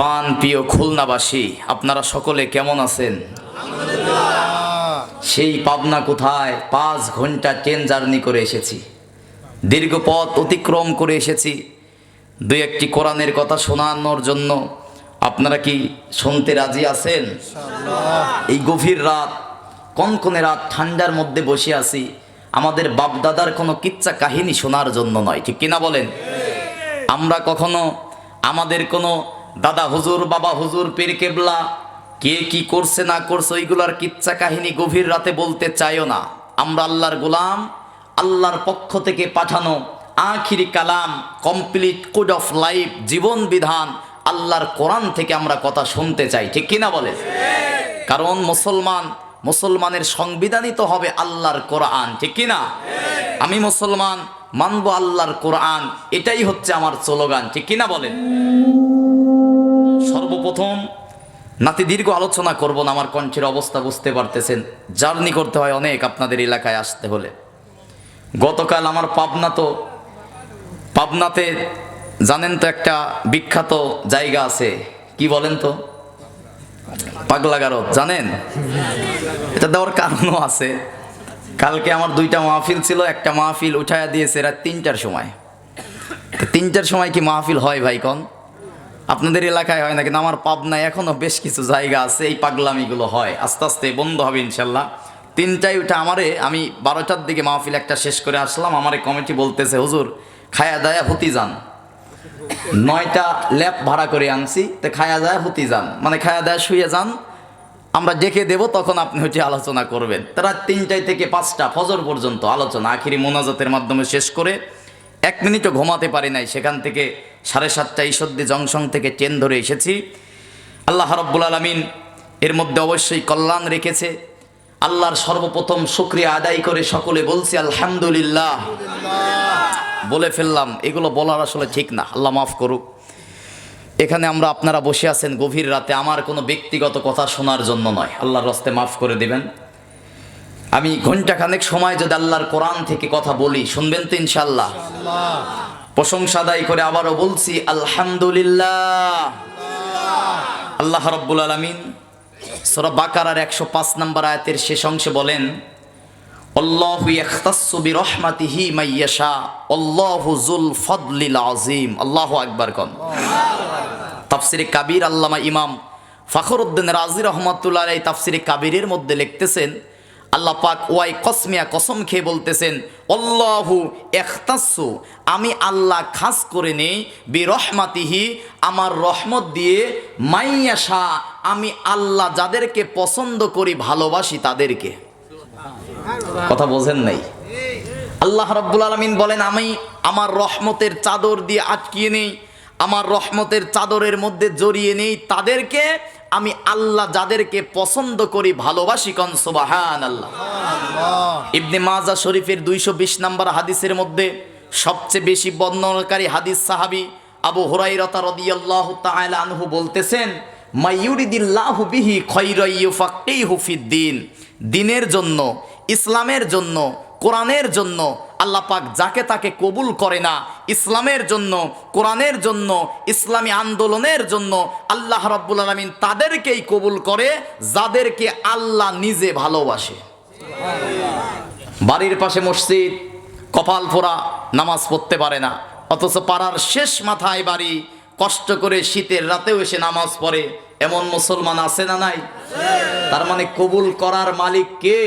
প্রাণ প্রিয় খুলনাবাসী, আপনারা সকলে কেমন আছেন? সেই পাবনা কোথায় 5 ঘন্টা ট্রেন জার্নি করে এসেছি, দীর্ঘ পথ অতিক্রম করে এসেছি দুই একটি কোরআনের কথা শোনানোর জন্য। আপনারা কি শুনতে রাজি আছেন? এই গভীর রাত, কনকনে রাত, ঠান্ডার মধ্যে বসে আছি আমাদের বাপদাদার কোনো কিচ্ছা কাহিনী শোনার জন্য নয়, ঠিক কিনা বলেন? আমরা কখনো আমাদের কোনো দাদা হুজুর, বাবা হুজুর, পীর কেবলা কে কি করছে না করছে ওইগুলার কিচ্ছা কাহিনী গভীর রাতে বলতে চাইও না। আমরা আল্লাহর গোলাম, আল্লাহর পক্ষ থেকে পাঠানো আখিরি কালাম, কমপ্লিট কোড অফ লাইফ, জীবন বিধান আল্লাহর কোরআন থেকে আমরা কথা শুনতে চাই, ঠিক কিনা বলে? কারণ মুসলমানের সংবিধানই তো হবে আল্লাহর কোরআন, ঠিক কিনা? আমি মুসলমান, মানবো আল্লাহর কোরআন, এটাই হচ্ছে আমার স্লোগান, ঠিক কিনা বলেন? সর্বপ্রথম নাতি দীর্ঘ আলোচনা করব না, আমার কণ্ঠের অবস্থা বুঝতে পারতেছেন, জার্নি করতে হয় অনেক আপনাদের এলাকায় আসতে হলে। গতকাল আমার পাবনাতে জানেন তো একটা বিখ্যাত জায়গা আছে, কি বলেন তো? পাগলাগারদ, জানেন? এটা দেওয়ার কারণও আছে। কালকে আমার 2টা মাহফিল ছিল, একটা মাহফিল উঠায়া দিয়েছে রাত 3টার সময়। 3টার সময় কি মাহফিল হয় ভাই কন? আপনাদের এলাকায় হয় না, কিন্তু আমার পাবনায় এখনো বেশ কিছু জায়গা আছে এই পাগলামিগুলো হয়। আস্তে আস্তে বন্ধ হবে ইনশাল্লাহ। 3টায় উঠে আমি 12টার দিকে মাহফিল একটা শেষ করে আসলাম। আমার কমিটি বলতেছে, হুজুর খায়া দায়া হুতি যান। 9টা ল্যাব ভাড়া করে আনছি, তো খায়া দায়া হুতি যান, মানে খায়া দায়া শুয়ে যান, আমরা ডেকে দেব, তখন আপনি হচ্ছে আলোচনা করবেন। তারা 3টায় থেকে 5টা ফজর পর্যন্ত আলোচনা আখিরি মোনাজাতের মাধ্যমে শেষ করে 1 মিনিটও ঘুমাতে পারি নাই। সেখান থেকে 7:30 ঈশ্বরদী জংশন থেকে ট্রেন ধরে এসেছি। আল্লাহ রাব্বুল আলামিন এর মধ্যে অবশ্যই কল্যাণ রেখেছে। আল্লাহর সর্বপ্রথম শুকরিয়া আদায় করে সকলে বলছি আলহামদুলিল্লাহ। বলে ফেললাম, এগুলো বলার আসলে ঠিক না, আল্লাহ মাফ করুক। এখানে আপনারা বসে আছেন গভীর রাতে, আমার কোনো ব্যক্তিগত কথা শোনার জন্য নয়, আল্লাহর রাস্তে মাফ করে দিবেন। আমি ঘন্টাখানেক সময় যদি আল্লাহর কোরআন থেকে কথা বলি, শুনবেন তো ইনশাআল্লাহ? প্রশংসা আদায় করে আবারও বলছি আলহামদুলিল্লাহ। আল্লাহ রাব্বুল আলামিন সূরা বাকারার 105 নম্বর আয়াতের শেষ অংশে বলেন, আল্লাহু ইয়াখতাসসু বিরহমাতিহি মাইয়াশা আল্লাহু যুল ফাদলিল আযীম। আল্লাহু আকবার কোন। তাফসিরে কাবীর আল্লামা ইমাম ফখরুদ্দিন রাজি রহমাতুল্লাহ আলাইহি তাফসিরে কাবীরের মধ্যে লিখতেছেন, আল্লাহ পাক ওয়াই কসমিয়া, কসম খেয়ে বলতেছেন, আল্লাহু ইখতাসসু, আমি আল্লাহ খাস করে নেই, বিরহমাতিহি, আমার রহমত দিয়ে, মাইয়াশা, আমি আল্লাহ যাদেরকে পছন্দ করি, ভালোবাসি তাদেরকে। কথা বোঝেন নাই? আল্লাহ রাব্বুল আলামিন বলেন, আমি আমার রহমতের চাদর দিয়ে আটকিয়ে নেই, আমার রহমতের চাদরের মধ্যে জড়িয়ে নেই তাদেরকে, আমি আল্লাহ যাদেরকে পছন্দ করি, ভালোবাসি। কোন সুবহানাল্লাহ। ইবনে মাজাহ শরীফের 220 নম্বর হাদিসের মধ্যে সবচেয়ে বেশি বর্ণনাকারী হাদিস সাহাবী আবু হুরায়রা রাদিয়াল্লাহু তাআলা আনহু বলতেছেন, মাইয়ুরিদিল্লাহু বিহি খায়রান ইউফাক্কিহু ফিদ্দিন। দ্বীনের জন্য, ইসলামের জন্য, কোরআনের জন্য আল্লাহ পাক যাকে তাকে কবুল করে না। ইসলামের জন্য, কোরআনের জন্য, ইসলামী আন্দোলনের জন্য আল্লাহ রাব্বুল আলামিন তাদেরকেই কবুল করে যাদেরকে আল্লাহ নিজে ভালোবাসে। বাড়ির পাশে মসজিদ, কপাল পোড়া, নামাজ পড়তে পারে না, অথচ পাড়ার শেষ মাথায় বাড়ি, কষ্ট করে শীতের রাতেও এসে নামাজ পড়ে, এমন মুসলমান আছে না নাই? তার মানে কবুল করার মালিক কে?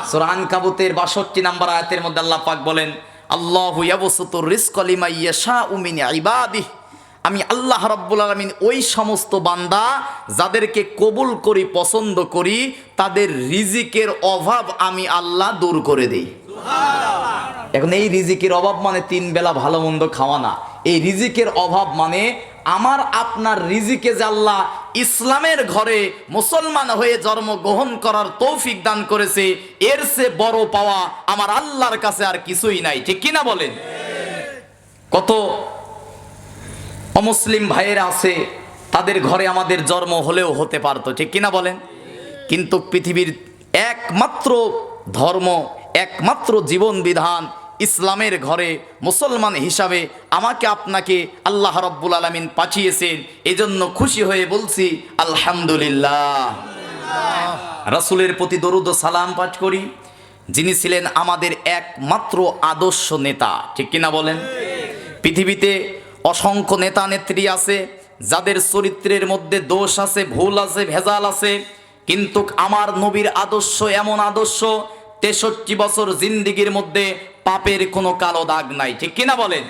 সূরা আনকাবুতের 62 নম্বর আয়াতের মধ্যে আল্লাহ পাক বলেন, আল্লাহু ইয়াবসুতুর রিজকা লিমান ইয়াশাউ মিন ইবাদিহি, আমি আল্লাহ রাব্বুল আলামিন ওই সমস্ত বান্দা যাদেরকে কবুল করি, পছন্দ করি, তাদের রিজিকের অভাব আমি আল্লাহ দূর করে দেই। এখন এই রিজিকের অভাব মানে 3 বেলা ভালো মন্দ খাওয়া না। এই রিজিকের অভাব মানে আমার আপনার রিজিকে যে আল্লাহ ইসলামের ঘরে মুসলমান হয়ে জন্মগ্রহণ করার তৌফিক দান করেছে, এর চেয়ে বড় পাওয়া আমার আল্লাহর কাছে আর কিছুই নাই, ঠিক কিনা বলেন? কত অমুসলিম ভাইয়েরা আছে, তাদের ঘরে আমাদের জন্ম হলেও হতে পারতো, ঠিক কিনা বলেন? কিন্তু পৃথিবীর একমাত্র ধর্ম, একমাত্র জীবন বিধান, ইসলামের ঘরে মুসলমান হিসাবে আমাকে আপনাকে আল্লাহ রাব্বুল আলামিন পাঠিয়েছেন, এজন্য খুশি হয়ে বলছি আলহামদুলিল্লাহ। রাসূলের প্রতি দরুদ ও সালাম পাঠ করি, যিনি ছিলেন আমাদের একমাত্র আদর্শ নেতা, ঠিক কিনা বলেন? পৃথিবীতে অসংখ্য নেতা নেত্রী আছে যাদের চরিত্রের মধ্যে দোষ আছে, ভুল আছে, ভেজাল আছে, কিন্তু আমার নবীর আদর্শ এমন আদর্শ 63 বছর জিন্দিগির মধ্যে পাপের কোনো কালো দাগ নাই, ঠিক কিনা বলেন?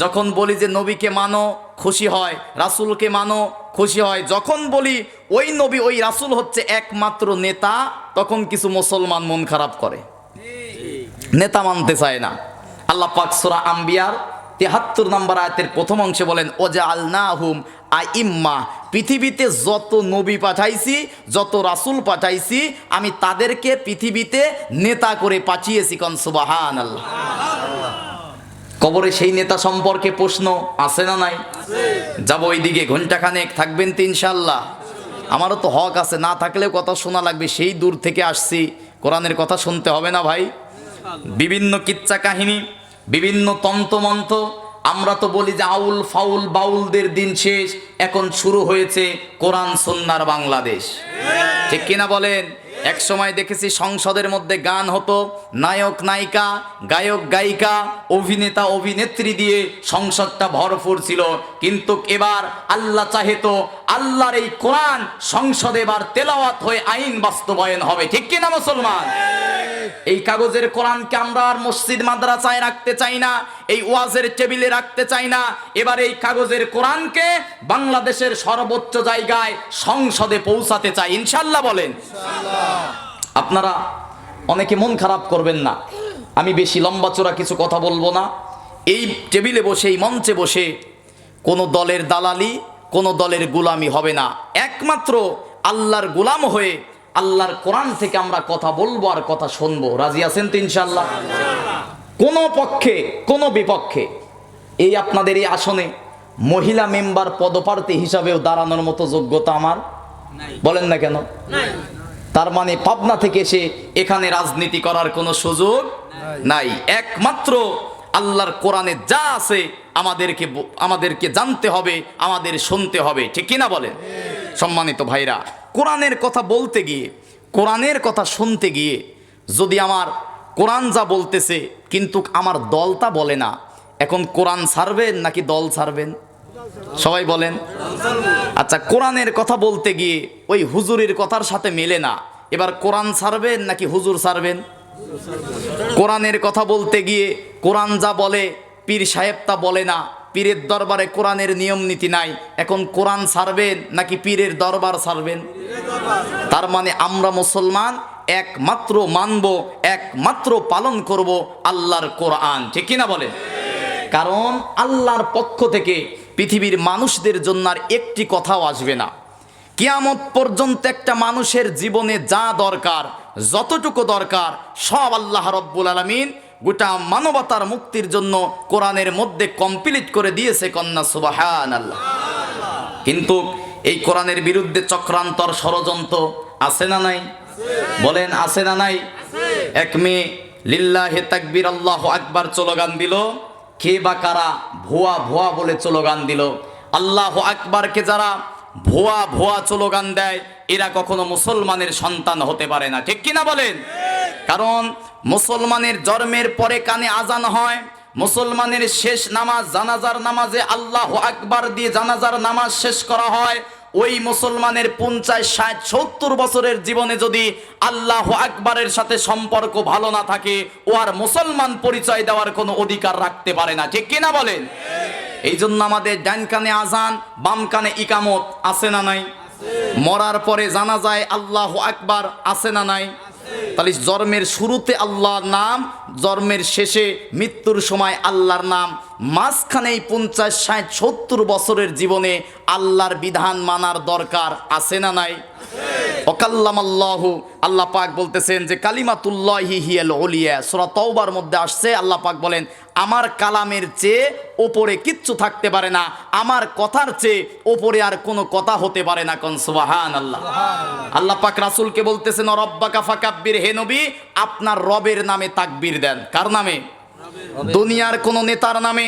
যখন বলি যে নবীকে মানো খুশি হয়, রাসূলকে মানো খুশি হয়, যখন বলি ওই নবী ওই রাসূল হচ্ছে একমাত্র নেতা, তখন কিছু মুসলমান মন খারাপ করে, নেতা মানতে চায় না। আল্লাহ পাক সূরা আম্বিয়ার 73 নম্বর আয়াতের প্রথম অংশে বলেন ওয়াজআলনাহুম আইম্মা, পৃথিবীতে যত নবী পাঠাইছি, যত রাসূল পাঠাইছি, আমি তাদেরকে পৃথিবীতে নেতা করে পাঠিয়েছি। কোন সুবহানাল্লাহ। কবরে সেই নেতা সম্পর্কে প্রশ্ন আছে না নাই? যাব ওইদিকে, ঘন্টাখানেক থাকবেন তো ইনশাআল্লাহ। আমারও তো হক আছে, না থাকলেও কথা শোনা লাগবে, সেই দূর থেকে আসছি, কোরআনের কথা শুনতে হবে না ভাই? বিভিন্ন কিচ্ছা কাহিনী, বিভিন্ন তন্ত্রমন্ত্র, আমরা তো বলি যে আউল ফাউল বাউলদের দিন শেষ, এখন শুরু হয়েছে কোরআন সুন্নাহর বাংলাদেশ, ঠিক কিনা বলেন? এক সময় দেখেছি সংসদের মধ্যে গান হতো, নায়ক নায়িকা, গায়ক গায়িকা, অভিনেতা অভিনেত্রী দিয়ে সংসদটা ভরপুর ছিল, কিন্তু এবার আল্লাহ চাহে তো আল্লাহর এই কোরআন সংসদে এবার তেলাওয়াত হয়ে আইন বাস্তবায়ন হবে, ঠিক কিনা মুসলমান? এই কাগজের কোরআনকে আমরা আর মসজিদ মাদ্রাসায় রাখতে চাই না, এই ওয়াজের টেবিলে রাখতে চাই না, এবার এই কাগজের কোরআনকে বাংলাদেশের সর্বোচ্চ জায়গায় সংসদে পৌঁছাতে চাই, ইনশাআল্লাহ বলেন। আপনারা অনেকে মন খারাপ করবেন না, আমি বেশি লম্বা চোরা কিছু কথা বলবো না। এই টেবিলে বসে, এই মঞ্চে বসে কোনো দলের দালালি, কোনো দলের গোলামি হবে না, একমাত্র আল্লাহর গোলাম হয়ে আল্লাহর কোরআন থেকে আমরা কথা বলবো আর কথা শুনবো। রাজি আছেন তো ইনশাআল্লাহ? কোনো পক্ষে কোনো বিপক্ষে। এই আপনাদের এই আসনে মহিলা মেম্বার পদপ্রার্থী হিসাবেও দাঁড়ানোর মতো যোগ্যতা আমার, বলেন না কেন? তার মানে পাবনা থেকে এসে এখানে রাজনীতি করার কোনো সুযোগ নাই। একমাত্র আল্লাহর কোরআনে যা আছে আমাদেরকে জানতে হবে, আমাদের শুনতে হবে, ঠিক কিনা বলেন? সম্মানিত ভাইরা, কোরআনের কথা বলতে গিয়ে, কোরআনের কথা শুনতে গিয়ে যদি আমার কোরআন যা বলতেছে কিন্তু আমার দলটা বলে না, এখন কোরআন ছাড়বেন নাকি দল ছাড়বেন? সবাই বলেন। আচ্ছা, কোরআনের কথা বলতে গিয়ে ওই হুজুরের কথার সাথে মেলে না, এবার কোরআন ছাড়বেন নাকি হুজুর ছাড়বেন? কোরআনের কথা বলতে গিয়ে কোরআন যা বলে পীর সাহেব তা বলে না, পীরের দরবারে কোরআনের নিয়ম নীতি নাই, এখন কোরআন ছাড়বেন নাকি পীরের দরবার ছাড়বেন? তার মানে আমরা মুসলমান একমাত্র মানব, একমাত্র পালন করব আল্লাহর কোরআন, ঠিক কিনা বলেন? কারণ আল্লাহর পক্ষ থেকে পৃথিবীর মানুষদের জন্য আর একটি কথাও আসবে না। কিয়ামত পর্যন্ত একটা মানুষের জীবনে যা দরকার, যতটুকু দরকার, সব আল্লাহ রব্বুল আলামিন গোটা মানবতার মুক্তির জন্য কোরআনের মধ্যে কমপ্লিট করে দিয়েছে। কন্যা সুবহানাল্লাহ। কিন্তু এই কোরআনের বিরুদ্ধে চক্রান্তর ষড়যন্ত্র আছে না নাই? বলেন আছে না নাই? এক মেয়ে লিল্লাহি তাকবীর আল্লাহু আকবার স্লোগান দিল, কে বা কারা ভুয়া ভুয়া বলে স্লোগান দিল। আল্লাহু আকবারকে যারা ভুয়া ভুয়া স্লোগান দেয় এরা কখনো মুসলমানের সন্তান হতে পারে না, ঠিক কিনা বলেন? কারণ মুসলমানের জন্মের পরে কানে আজান হয়, মুসলমানের শেষ নামাজ জানাজার নামাজে আল্লাহু আকবার দিয়ে জানাজার নামাজ শেষ করা হয়। ওই মুসলমানের 50, 60, 70 বছরের জীবনে যদি আল্লাহু আকবারের সাথে সম্পর্ক ভালো না থাকে, ও আর মুসলমান পরিচয় দেওয়ার কোনো অধিকার রাখতে পারে না, ঠিক কিনা বলেন? এই জন্য আমাদের ডান কানে আজান, বাম কানে ইকামত আছে না নাই? মরার পরে জানাজায় আল্লাহু আকবার আছে না নাই? তাহলে জন্মের শুরুতে আল্লাহর নাম, জন্মের শেষে মৃত্যুর সময় আল্লাহর নাম, মাঝখানে 50, 60, 70 বছরের জীবনে আল্লাহর বিধান মানার দরকার আছে না নাই? ওয়াকাল্লামাল্লাহু, আল্লাহ পাক বলতেছেন যে কালিমাতুল্লাহি হিয়াল উলিয়া, সূরা তাওবার মধ্যে আসছে। আল্লাহ পাক বলেন আমার কালামের চেয়ে ওপরে কিচ্ছু থাকতে পারে না, আমার কথার চেয়ে ওপরে আর কোনো কথা হতে পারে না। কোন সুবহানাল্লাহ। আল্লাহ পাক রাসূলকে বলতেছেন রব্বাকা ফাকাব্বির, হে নবী আপনার রবের নামে তাকবীর দেন। কার নামে? দুনিয়ার কোনো নেতার নামে,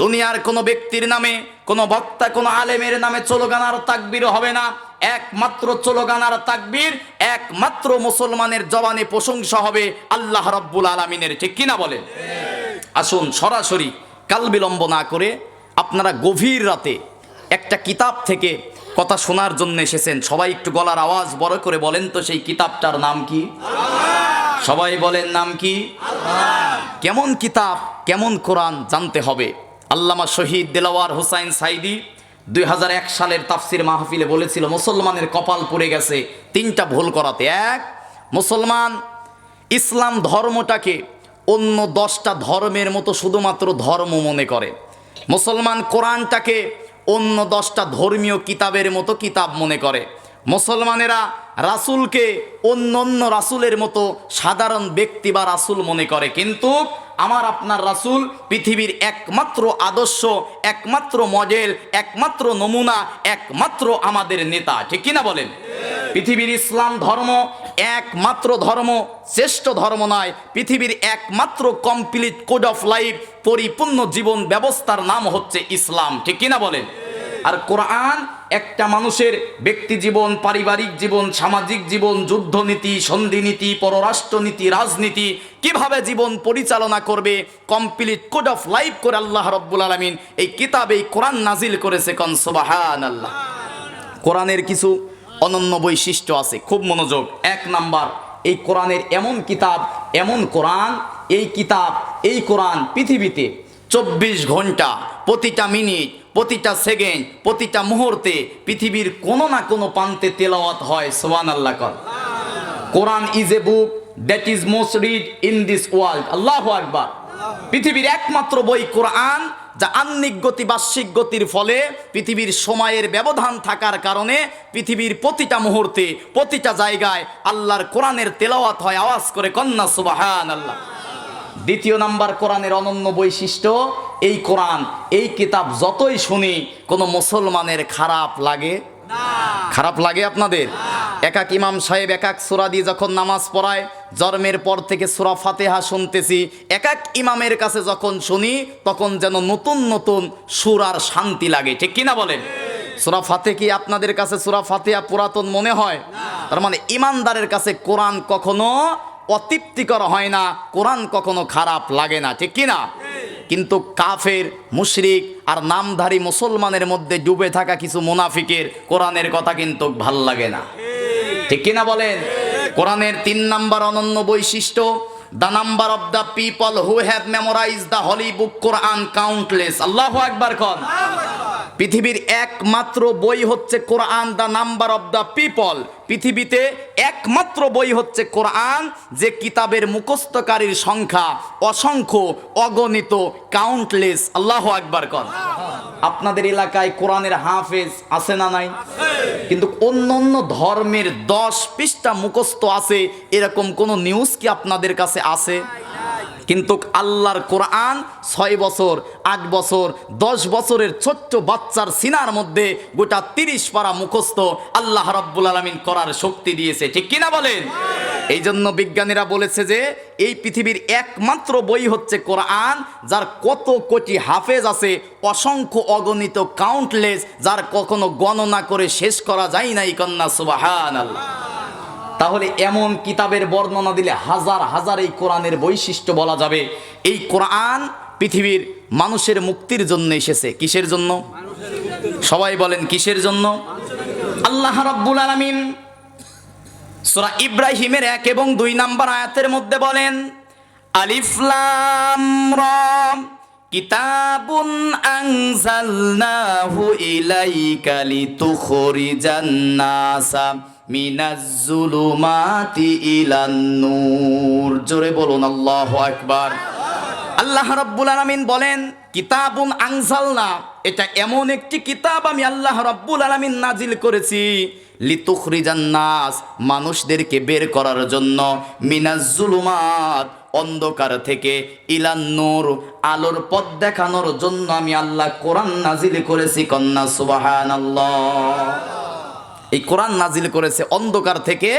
দুনিয়ার কোনো ব্যক্তির নামে, কোনো বক্তা, কোনো আলেমের নামে স্লোগান আর তাকবীর হবে না। একমাত্র স্লোগান আর তাকবীর একমাত্র মুসলমানের জবানে প্রশংসা হবে আল্লাহ রাব্বুল আলামিনের। ঠিক কিনা বলেন? আসুন সরাসরি কাল বিলম্ব না করে, আপনারা গভীর রাতে একটা কিতাব থেকে কথা শোনার জন্য এসেছেন। সবাই একটু গলার আওয়াজ বড় করে বলেন তো, সেই কিতাবটার নাম কি? সবাই বলেন, নাম কি? কেমন কিতাব, কেমন কোরআন জানতে হবে। আল্লামা শহীদ দেলাওয়ার হোসাইন সাইদি 2001 সালের তাফসির মাহফিলে বলেছিল, মুসলমানের কপাল পুড়ে গেছে তিনটা ভুল করাতে। এক, মুসলমান ইসলাম ধর্মটাকে অন্য 10টা ধর্মের মতো শুধুমাত্র ধর্ম মনে করে। মুসলমান কোরআনটাকে অন্য 10টা ধর্মীয় কিতাবের মতো কিতাব মনে করে। মুসলমানেরা রাসূলকে অন্য অন্য রাসূলের মতো সাধারণ ব্যক্তি বা রাসূল মনে করে। কিন্তু আমার আপনার রাসূল পৃথিবীর একমাত্র আদর্শ, একমাত্র মডেল, একমাত্র নমুনা, একমাত্র আমাদের নেতা। ঠিক কিনা বলেন? পৃথিবীর ইসলাম ধর্ম একমাত্র ধর্ম, শ্রেষ্ঠ ধর্ম নয়। পৃথিবীর একমাত্র কমপ্লিট কোড অফ লাইফ, পরিপূর্ণ জীবন ব্যবস্থার নাম হচ্ছে ইসলাম। ঠিক কিনা বলেন? আর কোরআন একটা মানুষের ব্যক্তি জীবন, পারিবারিক জীবন, সামাজিক জীবন, যুদ্ধনীতি, সন্ধিনীতি, পররাষ্ট্রনীতি, রাজনীতি, কিভাবে জীবন পরিচালনা করবে, কমপ্লিট কোড অফ লাইফ করে আল্লাহ রাব্বুল আলামিন এই কিতাবে কোরআন নাজিল করেছে। কোন সুবহানাল্লাহ। কোরআনের কিছু অনন্য বৈশিষ্ট্য আছে, খুব মনোযোগ। 1 নাম্বার, এই কোরআনের এমন কিতাব, এমন কোরআন, এই কিতাব, এই কোরআন পৃথিবীতে 24 ঘন্টা, প্রতিটা মিনিট, প্রতিটা সেকেন্ড, প্রতিটা মুহূর্তে পৃথিবীর কোনো না কোনো প্রান্তে তেলাওয়াত হয়। সুবহানাল্লাহ। Quran is a book that is most read in this world. আল্লাহু আকবার। পৃথিবীর একমাত্র বই কোরআন, যা আহ্নিক গতি, বার্ষিক গতির ফলে পৃথিবীর সময়ের ব্যবধান থাকার কারণে পৃথিবীর প্রতিটা মুহূর্তে, প্রতিটা জায়গায় আল্লাহর কোরআনের তেলাওয়াত হয়। আওয়াজ করে কন্যা সুবহানাল্লাহ। দ্বিতীয় নাম্বার, কোরআনের অনন্য বৈশিষ্ট্য, এই কোরআন, এই কিতাব যতই শুনি কোনো মুসলমানের খারাপ লাগে না। খারাপ লাগে আপনাদের? এক এক ইমাম সাহেব এক এক সূরা দিয়ে যখন নামাজ পড়ায়, জন্মের পর থেকে সূরা ফাতিহা শুনতেছি, এক এক ইমামের কাছে যখন শুনি তখন যেন নতুন নতুন সূরার শান্তি লাগে। ঠিক কিনা বলেন? সূরা ফাতিহা কি আপনাদের কাছে সূরা ফাতিহা পুরাতন মনে হয়? তার মানে ইমানদারের কাছে কোরআন কখনো অতৃপ্তিকর হয় না, কোরআন কখনো খারাপ লাগে না। ঠিক কিনা? কিন্তু কাফের, মুশরিক আর নামধারী মুসলমানের মধ্যে ডুবে থাকা কিছু মুনাফিকের কোরআনের কথা কিন্তু ভাল লাগে না। ঠিক কিনা বলেন? কোরআনের 3 নাম্বার অনন্য বৈশিষ্ট্য, the number of the people who have memorized the holy book Quran countless. আল্লাহু আকবার। কোন পৃথিবীর একমাত্র বই হচ্ছে Quran, the number of the people. পৃথিবীতে একমাত্র বই হচ্ছে কোরআন, যে কিতাবের মুখস্থকারীর সংখ্যা অসংখ্য, অগণিত, কাউন্টলেস। আল্লাহু আকবার। কোন আপনাদের এলাকায় কোরআনের হাফেজ আছে না নাই? কিন্তু অন্য অন্য ধর্মের 10 পৃষ্ঠা মুখস্থ আছে, এরকম কোন নিউজ কি আপনাদের কাছে আছে? কিন্তু আল্লাহর কোরআন 6 বছর, 8 বছর, 10 বছরের ছোট্ট বাচ্চার সিনার মধ্যে গোটা 30 পারা মুখস্থ আল্লাহ রাব্বুল আলামিন করার শক্তি দিয়েছে। ঠিক কিনা বলেন? এই জন্য বিজ্ঞানীরা বলেছে যে এই পৃথিবীর একমাত্র বই হচ্ছে কোরআন, যার কত কোটি হাফেজ আছে, অসংখ্য, অগণিত, কাউন্টলেস, যার কখনো গণনা করে শেষ করা যায় নাই। কন্যা সুবহানাল্লাহ। তাহলে এমন কিতাবের বর্ণনা দিলে হাজার হাজার এই কোরআনের বৈশিষ্ট্য বলা যাবে। এই কোরআন পৃথিবীর মানুষের মুক্তির জন্য এসেছে। কিসের জন্য? সবাই বলেন, কিসের জন্য? আল্লাহ রাব্বুল আলামিন সূরা ইব্রাহিমের 1 এবং 2 নাম্বার আয়াতের মধ্যে বলেন, আলিফ লাম রা কিতাবুন আনজালনাহু ইলাইকা লিতুখরিজান নাসা মিনাজ-জুলুমাতি ইলান-নূর। জোরে বলুন আল্লাহু আকবার। আল্লাহ রাব্বুল আলামিন বলেন, কিতাবুন আনজালনা, এটা এমন একটি কিতাব আমি আল্লাহ রাব্বুল আলামিন নাজিল করেছি, লিতুখরিজান নাস, মানুষদেরকে বের করার জন্য, মিনাজ-জুলুমাত, অন্ধকার থেকে, ইলান-নূর, আলোর পথ দেখানোর জন্য আমি আল্লাহ কোরআন নাজিল করেছি। কন্যা সুবহানাল্লাহ। এই কোরআন নাজিল করেছে অন্ধকার থেকে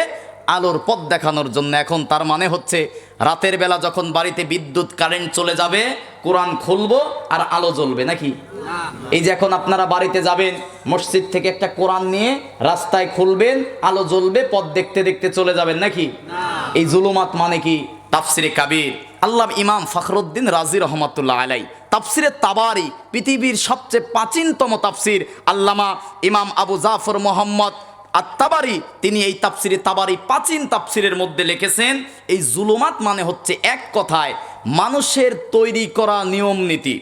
আলোর পথ দেখানোর জন্য। এখন তার মানে হচ্ছে রাতের বেলা যখন বাড়িতে বিদ্যুৎ কারেন্ট চলে যাবে কোরআন খুলবো আর আলো জ্বলবে নাকি? এই যে এখন আপনারা বাড়িতে যাবেন, মসজিদ থেকে একটা কোরআন নিয়ে রাস্তায় খুলবেন, আলো জ্বলবে, পথ দেখতে দেখতে চলে যাবেন নাকি? এই জুলুমাত মানে কি? তাফসিরে কাবীর আল্লাহ ইমাম ফখরুদ্দিন রাজি রহমাতুল্লাহ আলাই, তাফসিরে তাবারি পৃথিবীর সবচেয়ে প্রাচীনতম তাফসির, আল্লামা ইমাম আবু জাফর মোহাম্মদ আত-তাবারি তিনি এই তাফসিরে তাবারি প্রাচীন তাফসিরের মধ্যে লিখেছেন, এই জুলুমাত মানে হচ্ছে এক কথায় মানুষের তৈরি করা নিয়ম নীতি,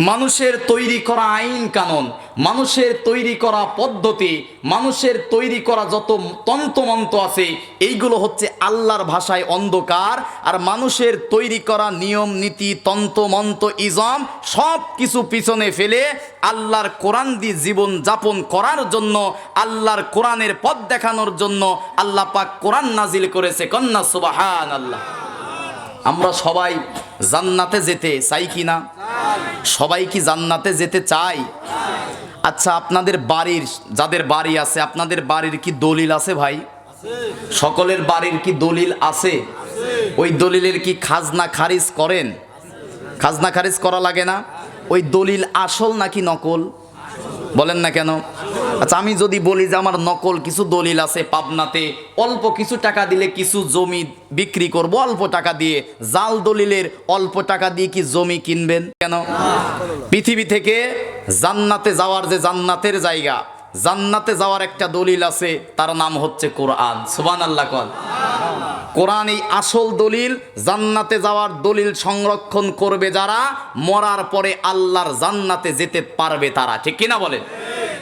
মানুষের তৈরি করা আইন কানুন, মানুষের তৈরি করা পদ্ধতি, মানুষের তৈরি করা যত তন্ত্রমন্ত্র আছে এইগুলো হচ্ছে আল্লাহর ভাষায় অন্ধকার। আর মানুষের তৈরি করা নিয়ম নীতি তন্ত্রমন্ত্র ইজম সব কিছু পিছনে ফেলে আল্লাহর কোরআন দিয়ে জীবন যাপন করার জন্য, আল্লাহর কোরআনের পথ দেখানোর জন্য আল্লাহ পাক কোরআন নাজিল করেছে। কন্যা সুবহানাল্লাহ। আমরা সবাই জান্নাতে যেতে চাই কি না? সবাই কি জান্নাতে যেতে চাই? আচ্ছা, আপনাদের বাড়ির যাদের বাড়ি আছে, আপনাদের বাড়ির কি দলিল আছে ভাই? সকলের বাড়ির কি দলিল আছে? ওই দলিলের কি খাজনা খারিজ করেন? খাজনা খারিজ করা লাগে না? ওই দলিল আসল নাকি নকল? বলেন না কেন? আচ্ছা, আমি যদি বলি যে আমার নকল কিছু দলিল আছে পাবনাতে, অল্প কিছু টাকা দিলে কিছু জমি বিক্রি করব অল্প টাকা দিয়ে, জাল দলিলের অল্প টাকা দিয়ে কি জমি কিনবেন কেন? পৃথিবী থেকে জান্নাতে যাওয়ার যে জান্নাতের জায়গা, জান্নাতে যাওয়ার একটা দলিল আছে, তার নাম হচ্ছে কোরআন। সুবহানাল্লাহ। কোরআন এই আসল দলিল। জান্নাতে যাওয়ার দলিল সংরক্ষণ করবে যারা, মরার পরে আল্লাহর জান্নাতে যেতে পারবে তারা। ঠিক কিনা বলেন?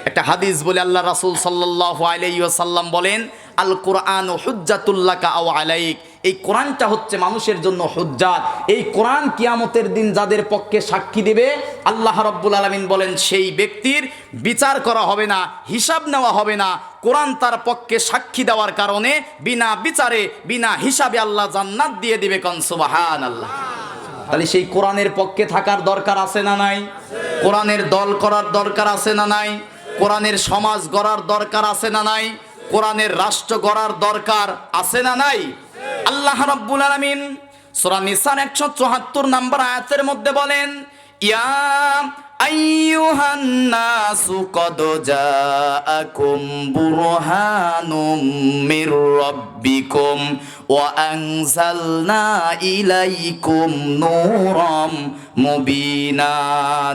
একটা হাদিস বলে আল্লাহ রাসূল সাল্লাল্লাহু আলাইহি ওয়াসাল্লাম বলেন, আল কোরআন হুজ্জাতুল লাকা আও আলাইক। এই কোরআনটা হচ্ছে মানুষের জন্য হুজ্জাত। এই কোরআন কিয়ামতের দিন যাদের পক্ষে সাক্ষী দেবে, আল্লাহ রাব্বুল আলামিন বলেন সেই ব্যক্তির বিচার করা হবে না, হিসাব নেওয়া হবে না। কোরআন তার পক্ষে সাক্ষী দেওয়ার কারণে বিনা বিচারে বিনা হিসাবে আল্লাহ জান্নাত দিয়ে দিবে। কোন সুবহানাল্লাহ। তাহলে সেই কোরআনের পক্ষে থাকার দরকার আছে না নাই? কোরআনের দল করার দরকার আছে না নাই? কোরআনের সমাজ গড়ার দরকার আছে না নাই? কোরআনের রাষ্ট্র গড়ার দরকার আছে না নাই? আল্লাহ রাব্বুল আলামিন সূরা নিসার 174 নম্বর আয়াতের মধ্যে বলেন, ইয়া আইয়ুহান নাসু কদ জাআকুম বুরহানুম মির রাব্বিকুম ওয়া আনজালনা ইলাইকুম নূরাম মুবিনা।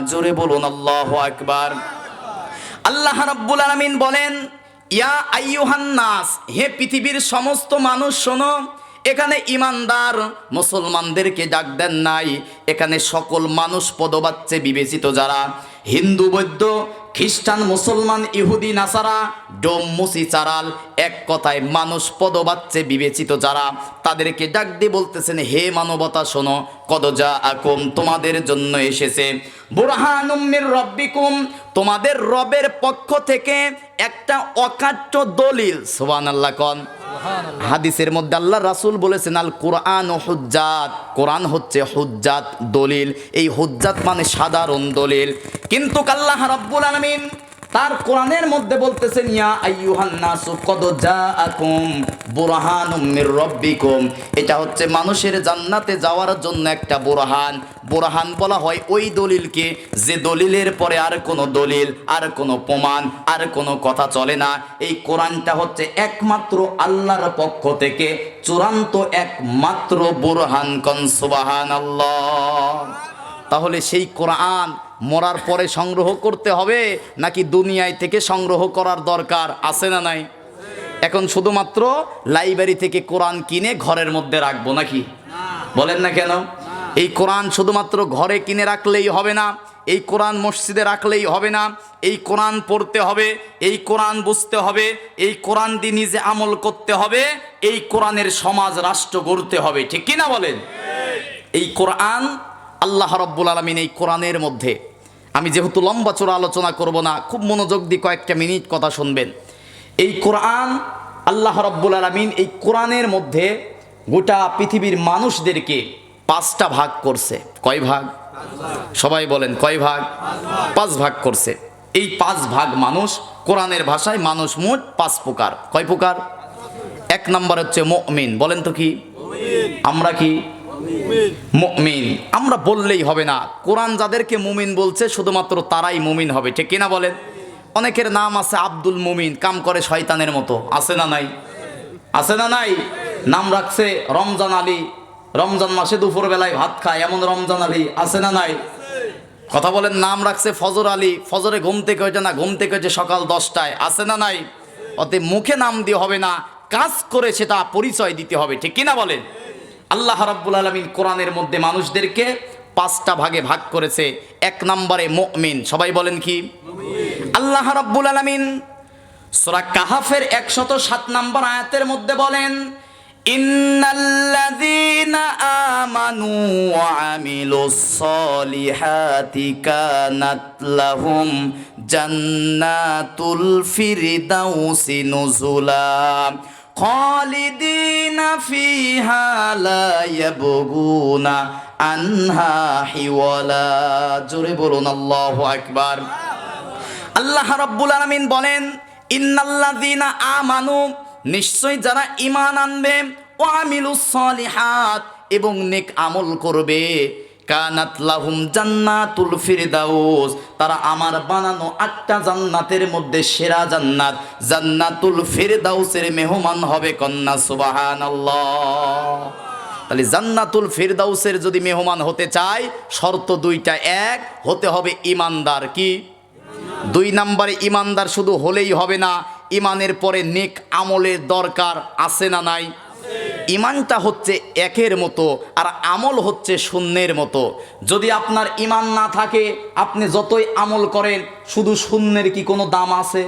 জোরে বলুন আল্লাহু আকবার। আল্লাহ রাব্বুল আলামিন বলেন, ইয়া আইয়ুহান নাস, হে পৃথিবীর সমস্ত মানুষ শোনো। এখানে ইমানদার মুসলমানদেরকে ডাক দেন নাই, এখানে সকল মানুষ পদবাচ্যে বিবেচিত যারা, হিন্দু বৌদ্ধ খ্রিস্টান মুসলমান ইহুদি নাসারা ডোম মুসি চারাল, এক কথায় মানুষ পদবাচ্যে বিবেচিত যারা, তাদেরকে ডাক দিয়ে বলতেছেন, হে মানবতা শোনো, কদ জাআকুম, তোমাদের জন্য এসেছে, বুরহানুম মির রাব্বিকুম, তোমাদের রবের পক্ষ থেকে একটা অকাট্য দলিল। সুবহানাল্লাহ। কোন হাদিসের মধ্যে আল্লাহ রাসূল বলেছেন, আল কোরআন হুজ্জাত, কোরআন হচ্ছে হুজ্জাত দলিল। এই হুজ্জাত মানে সাধারণ দলিল। কিন্তু আল্লাহ রাব্বুল আলামিন তার কোরআনের মধ্যে বলতেছেন, ইয়া আইয়ুহান নাসু কদ জাআকুম বুরহানুম মির রাব্বিকুম, এটা হচ্ছে মানুষের জান্নাতে যাওয়ার জন্য একটা বুরহান। বুরহান বলা হয় ওই দলিলকে যে দলিলের পরে আর কোনো দলিল, আর কোনো প্রমাণ, আর কোনো কথা চলে না। এই কোরআনটা হচ্ছে একমাত্র আল্লাহর পক্ষ থেকে চূড়ান্ত একমাত্র বুরহান। কোন সুবহানাল্লাহ। তাহলে সেই কোরআন মরার পরে সংগ্রহ করতে হবে নাকি দুনিয়ায় থেকে সংগ্রহ করার দরকার আছে না নাই? এখন শুধুমাত্র লাইব্রেরি থেকে কোরআন কিনে ঘরের মধ্যে রাখবো নাকি? বলেন না কেন? এই কোরআন শুধুমাত্র ঘরে কিনে রাখলেই হবে না, এই কোরআন মসজিদে রাখলেই হবে না, এই কোরআন পড়তে হবে, এই কোরআন বুঝতে হবে, এই কোরআন দিয়ে নিজে আমল করতে হবে, এই কোরআনের সমাজ রাষ্ট্র গড়তে হবে। ঠিক কিনা বলেন? এই কোরআন আল্লাহ রাব্বুল আলামিন এই কোরআনের মধ্যে, আমি যেহেতু লম্বা চোরা আলোচনা করব না, খুব মনোযোগ দিয়ে কয়েকটা মিনিট কথা শুনবেন। এই কোরআন আল্লাহ রাব্বুল আলামিন এই কোরআনের মধ্যে গোটা পৃথিবীর মানুষদেরকে 5টা ভাগ করছে। কয় ভাগ? সবাই বলেন কয় ভাগ? 5 ভাগ করছে। এই 5 ভাগ মানুষ, কোরআনের ভাষায় মানুষ মোট 5 প্রকার। কয় প্রকার? 1 নম্বর হচ্ছে মুমিন। বলেন তো কি? আমরা কি মুমিন। আমরা বললেই হবে না, কোরআন যাদেরকে মুমিন বলছে শুধুমাত্র তারাই মুমিন হবে, ঠিক কিনা বলেন? অনেকের নাম আছে আব্দুল মুমিন, কাম করে শয়তানের মতো, আছে না নাই? আছে না নাই? নাম রাখছে রমজান আলী, রমজান মাসে দুপুর বেলায় ভাত খায় এমন রমজান আলী, আছে না নাই? কথা বলেন। নাম রাখছে ফজর আলী, ফজরে ঘুম থেকে হয়েছে না, ঘুম থেকে হয়েছে সকাল 10টায়, আছে না নাই? অতএব মুখে নাম দিয়ে হবে না, কাজ করে সেটা পরিচয় দিতে হবে, ঠিক কিনা বলেন? আল্লাহ রাব্বুল আলামিন কোরআনের মধ্যে মানুষদেরকে 5টা ভাগে ভাগ করেছে। 1 নম্বরে মুমিন, সবাই বলেন কি? আল্লাহ রাব্বুল আলামিন সূরা কাহাফের 107 নম্বর আয়াতের মধ্যে বলেন, ইন্নাল্লাযীনা আমানু ওয়া আমিলুস সলিহাতি কানাত লাহুম জান্নাতুল ফিরদাউসি নুজুলা খালিদিনা ফিহা লা ইয়াবগুনা আনহা হিওয়ালা। জোরে বলুন আল্লাহু আকবার। আল্লাহ রাব্বুল আলামিন বলেন, ইন্নাল্লাযীনা আমানু, নিশ্চয় যারা ঈমান আনবে, ওয়া আমিলুস সলিহাত, এবং নেক আমল করবে, কানাত লাহুম জান্নাতুল ফিরদাউস, তারা আমার বানানো 8টা জান্নাতের মধ্যে সেরা জান্নাত জান্নাতুল ফিরদাউসের মেহমান হবে। কন্যা সুবহানাল্লাহ। তাহলে জান্নাতুল ফিরদাউসের যদি মেহমান হতে চায়, শর্ত 2টা। 1, হতে হবে ঈমানদার। কি? 2 নম্বরে ঈমানদার শুধু হলেই হবে না, ঈমানের পরে নেক আমলের দরকার, আছে না নাই? ঈমানটা হচ্ছে 1-এর মতো, আর আমল হচ্ছে 0-এর মতো। যদি আপনার ঈমান না থাকে, আপনি যতই আমল করেন, শুধু 0-এর কি কোনো দাম আছে?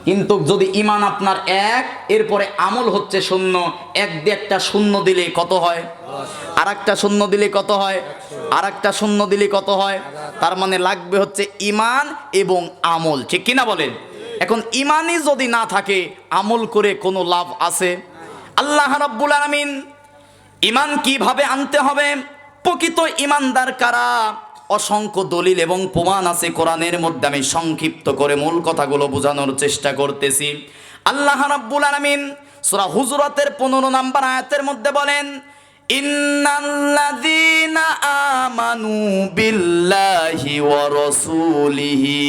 কিন্তু যদি ঈমান আপনার 1, এরপরে আমল হচ্ছে 0, 1 দিয়ে একটা 0 দিলে কত হয়? আর একটা 0 দিলে কত হয়? আর একটা 0 দিলে কত হয়? তার মানে লাগবে হচ্ছে ঈমান এবং আমল, ঠিক কিনা বলেন? এখন ঈমানই যদি না থাকে, আমল করে কোনো লাভ আছে? আল্লাহ রাব্বুল আলামিন ঈমান কিভাবে আনতে হবে, প্রকৃত ঈমানদার কারা, অসংখ্য দলিল এবং প্রমাণ আছে কোরআনের মধ্যে। আমি সংক্ষিপ্ত করে মূল কথাগুলো বোঝানোর চেষ্টা করতেছি। আল্লাহ রাব্বুল আলামিন সূরা হুজুরাতের 15 নম্বর আয়াতের মধ্যে বলেন, ইন্নাল্লাযীনা আমানু বিল্লাহি ওয়া রাসূলিহি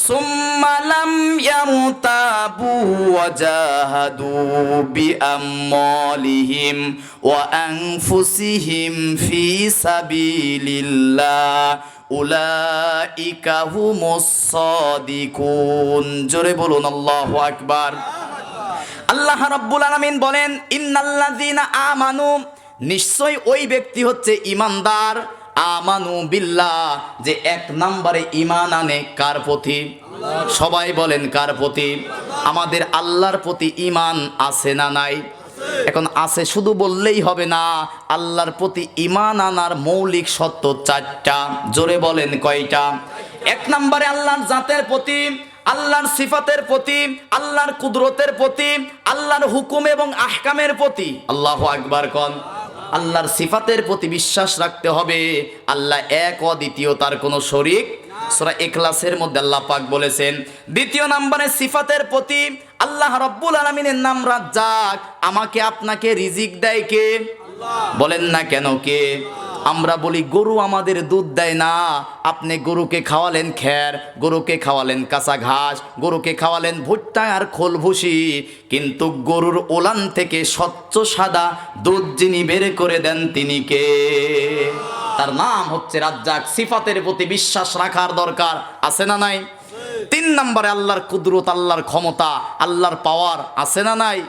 সুম্মা লাম ইয়ারতাবু ওয়া জাহাদু বিআমওয়ালিহিম ওয়া আনফুসিহিম ফি সাবিলিল্লাহ উলাইকা হুমুস সাদিকুন। জোরে বলুন আল্লাহু আকবার। আল্লাহ রাব্বুল আলামিন বলেন, ইন্নাল্লাযীনা আমানু, নিশ্চয় ওই ব্যক্তি হচ্ছে ঈমানদার, আমানু বিল্লাহ, যে 1 নম্বরে ঈমান আনে কার প্রতি? সবাই বলেন কার প্রতি? আমাদের আল্লাহর প্রতি ঈমান আছে না নাই? এখন আছে শুধু বললেই হবে না, আল্লাহর প্রতি ঈমান আনার মৌলিক শর্ত 4টা। জোরে বলেন কয়টা? 1 নম্বরে আল্লাহর জাতের প্রতি, আল্লাহর সিফাতের প্রতি, আল্লাহর কুদরতের প্রতি, আল্লাহর হুকুম এবং আহকামের প্রতি। আল্লাহু আকবার কোন। আল্লাহর সিফাতের প্রতি বিশ্বাস রাখতে হবে, আল্লাহ এক, অদ্বিতীয়, তার কোনো শরীক। সূরা ইখলাসের মধ্যে আল্লাহ পাক বলেছেন। 2 নম্বরে সিফাতের প্রতি, আল্লাহ রাব্বুল আলামিনের নাম রাজ্জাক, আমাকে আপনাকে রিজিক দেয় কে? বলেন না কেন কে? আমরা বলি গরু আমাদের দুধ দেয় না, আপনি গরুকে খাওয়ালেন খ্যার, গরুকে খাওয়ালেন কাঁচা ঘাস, গরুকে খাওয়ালেন ভুট্টা আর খোল ভুসি, কিন্তু গরুর ওলান থেকে স্বচ্ছ সাদা দুধ যিনি বের করে দেন তিনি কে? তার নাম হচ্ছে রাজ্জাক। সিফাতের প্রতি বিশ্বাস রাখার দরকার, আছে না নাই? 3 নম্বরে আল্লাহর কুদরত, আল্লাহর ক্ষমতা, আল্লাহর পাওয়ার, আছে না নাই?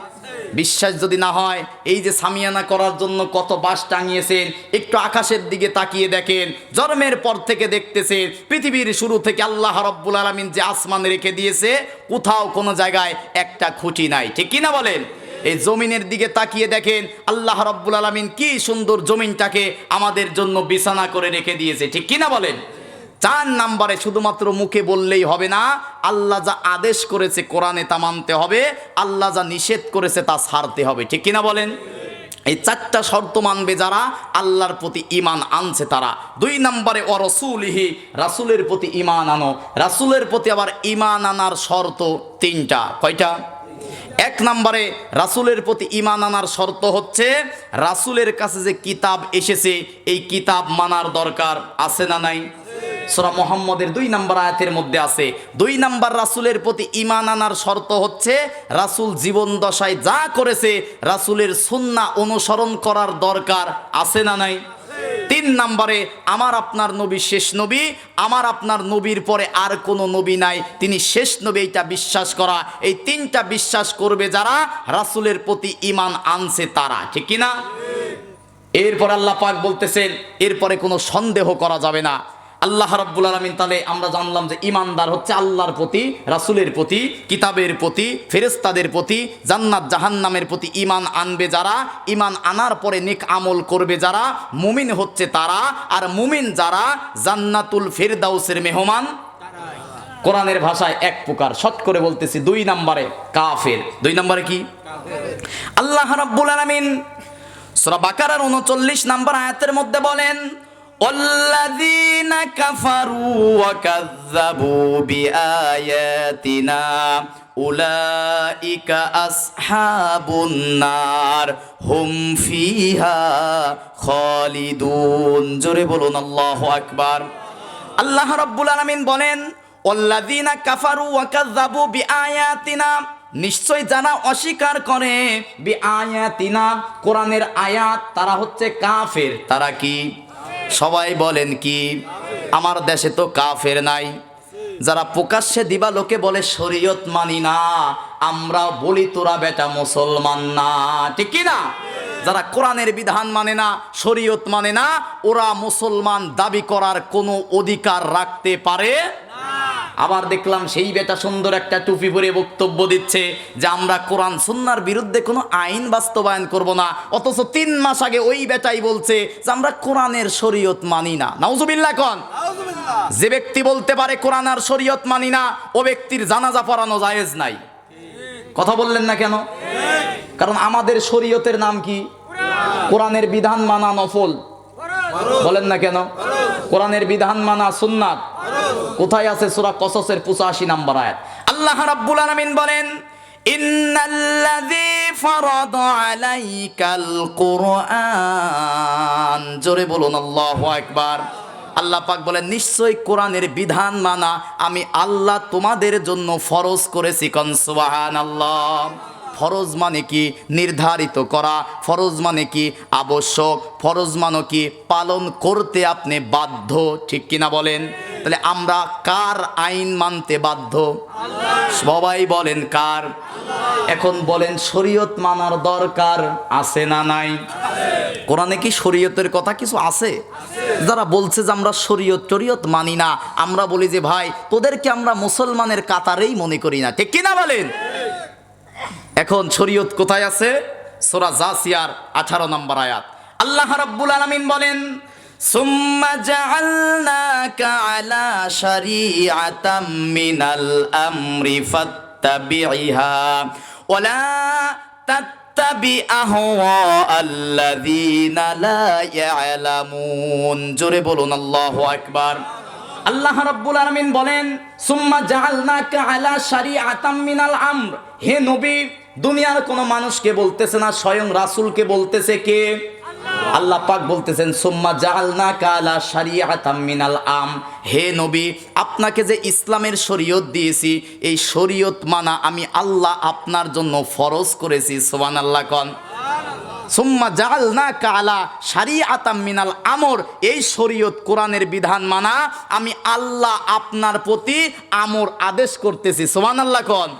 বিশ্বাস যদি না হয়, এই যে সামিয়ানা করার জন্য কত বাঁশ টাঙিয়েছেন, একটু আকাশের দিকে তাকিয়ে দেখেন, জন্মের পর থেকে দেখতেছেন, পৃথিবীর শুরু থেকে আল্লাহ রাব্বুল আলামিন যে আসমান রেখে দিয়েছে, কোথাও কোনো জায়গায় একটা খুঁটি নাই, ঠিক কিনা বলেন? এই জমিনের দিকে তাকিয়ে দেখেন, আল্লাহ রাব্বুল আলামিন কি সুন্দর জমিনটাকে আমাদের জন্য বিছানা করে রেখে দিয়েছে, ঠিক কিনা বলেন? 4 নম্বরে শুধুমাত্র মুখে বললেই হবে না, আল্লাহ যা আদেশ করেছে কোরআনে তা মানতে হবে, আল্লাহ যা নিষেধ করেছে তা ছাড়তে হবে, ঠিক কিনা বলেন? এই 4টা শর্ত মানবে যারা, আল্লাহর প্রতি ঈমান আনছে তারা। 2 নম্বরে ওয়া রাসূলিহি, রাসূলের প্রতি ঈমান আনো। রাসূলের প্রতি আবার ঈমান আনার শর্ত 3টা। কয়টা? এক নম্বরে রাসূলের প্রতি ঈমান আনার শর্ত হচ্ছে রাসূলের কাছে যে কিতাব এসেছে এই কিতাব মানার দরকার আছে না নাই? সূরা মুহাম্মদের 2 নম্বর আয়াতের মধ্যে আছে। 2 নম্বর রাসূলের প্রতি ঈমান আনার শর্ত হচ্ছে রাসূল জীবন দশায় যা করেছে রাসূলের সুন্নাহ অনুসরণ করার দরকার আছে না নাই? 3 নম্বরে আমার আপনার নবী শেষ নবী, আমার আপনার নবীর পরে আর কোনো নবী নাই, তিনি শেষ নবী, এইটা বিশ্বাস করা। এই 3টা বিশ্বাস করবে যারা রাসূলের প্রতি ঈমান আনছে তারা, ঠিক কি না? এরপর আল্লাহ পাক বলতেছেন এরপরে কোনো সন্দেহ করা যাবে না। আল্লাহ রাব্বুল আলামিন, তাহলে আমরা জানলাম যে ঈমানদার হচ্ছে আল্লাহর প্রতি, রাসূলের প্রতি, কিতাবের প্রতি, ফেরেশতাদের প্রতি, জান্নাত জাহান্নামের প্রতি ঈমান আনবে যারা, ঈমান আনার পরে নেক আমল করবে যারা, মুমিন হচ্ছে তারা। আর মুমিন যারা জান্নাতুল ফিরদাউসের মেহমান কোরআনের ভাষায় এক প্রকার, শর্ট করে বলতেছি 2 নম্বরে কাফের। 2 নম্বরে কি? আল্লাহ রাব্বুল আলামিন সূরা বাকারার 39 নম্বর আয়াতের মধ্যে বলেন ওয়াল্লাযীনা কাফারু ওয়া কাযযাবু বিআয়াতিনা উলাইকা আসহাবুন নার হুম ফিহা খালিদুন। জোরে বলুন আল্লাহু আকবার। আল্লাহ রাব্বুল আলামিন বলেন ওয়াল্লাযীনা কাফারু ওয়া কাযযাবু বিআয়াতিনা, নিশ্চয় যারা অস্বীকার করে বিআয়াতিনা, কোরআনের আয়াত, তারা হচ্ছে কাফের। তারা কি? সবাই বলেন কি? আমার দেশে তো কাফের নাই। যারা প্রকাশ্যে দিবা লোকে বলে শরীয়ত মানি না, আমরা বলি তোরা বেটা মুসলমান না, ঠিক কি না? যারা কোরআনের বিধান মানে না, শরীয়ত মানে না, ওরা মুসলমান দাবি করার কোনো অধিকার রাখতে পারে না। আবার দেখলাম সেই বেটা সুন্দর একটা টুপি পরে বক্তব্য দিচ্ছে যে আমরা কোরআন সুন্নাহর বিরুদ্ধে কোনো আইন বাস্তবায়ন করব না, অথচ 3 মাস আগে ওই বেটাই বলছে যে আমরা কোরআনের শরীয়ত মানি না। নাউজুবিল্লাহ কোন? যে ব্যক্তি বলতে পারে কোরআন আর শরীয়ত মানি না, ও ব্যক্তির জানাজা পড়ানো জায়েজ নাই। কথা বললেন না কেন? কারণ আমাদের শরীয়তের নাম কি? কোরআনের বিধান মানা নফল। বলেন না কেন? কোরআনের বিধান মানা সুন্নাত। কোথায় আছে? সূরা কসসের 85 নম্বর আয়াত। আল্লাহ রাব্বুল আলামিন বলেন ইন্নাল্লাযী ফারাদা আলাইকাল কুরআন। জোরে বলুন আল্লাহু আকবার। আল্লাহ পাক বলেন নিশ্চয় কোরআনের বিধান মানা আমি আল্লাহ তোমাদের জন্য ফরজ করেছি। কোন সুবহানাল্লাহ। ফরজ মানে কি? নির্ধারিত করা। ফরজ মানে কি? আবশ্যক। ফরজ মানে কি? পালন করতে আপনি বাধ্য, ঠিক কিনা বলেন? তাহলে আমরা কার আইন মানতে বাধ্য? সবাই বলেন কার? এখন বলেন শরীয়ত মানার দরকার আছে না নাই? কোরআনে কি শরীয়তের কথা কিছু আছে? যারা বলছে যে আমরা শরীয়ত মানি না, আমরা বলি যে ভাই তোদেরকে আমরা মুসলমানের কাতারেই মনে করি না, ঠিক কিনা বলেন? এখন শরীয়ত কোথায় আছে? সূরা জাসিয়ার 18 নম্বর আয়াত। আল্লাহ রাব্বুল আলামিন বলেন সুম্মা জাআলনাকা আলা শারিআতাম মিনাল আমরি ফাত্তাবিহা ওয়ালা তাত্তাবি আহওয়াআল্লাযীনা লা ইয়ালামুন। জোরে বলুন আল্লাহু আকবার। আল্লাহ রাব্বুল আলামিন বলেন সুম্মা জাআলনাকা আলা শারিআতাম মিনাল আমর। হে নবী, দুনিয়ার কোনো মানুষকে বলতেছে না, স্বয়ং রাসূলকে বলতেছে কে? আল্লাহ পাক বলতেছেন সুম্মা জাআলনাকা আলা শারিআতাম মিনাল আম। হে নবী, আপনাকে যে ইসলামের শরীয়ত দিয়েছি এই শরীয়ত মানা আমি আল্লাহ আপনার জন্য ফরজ করেছি। সুবহানাল্লাহ কোন? সুম্মা জাআলনাকা আলা শারিআতাম মিনাল আমর, এই শরীয়ত কোরআনের বিধান মানা আমি আল্লাহ আপনার প্রতি আমর আদেশ করতেছি। সুবহানাল্লাহ কোন?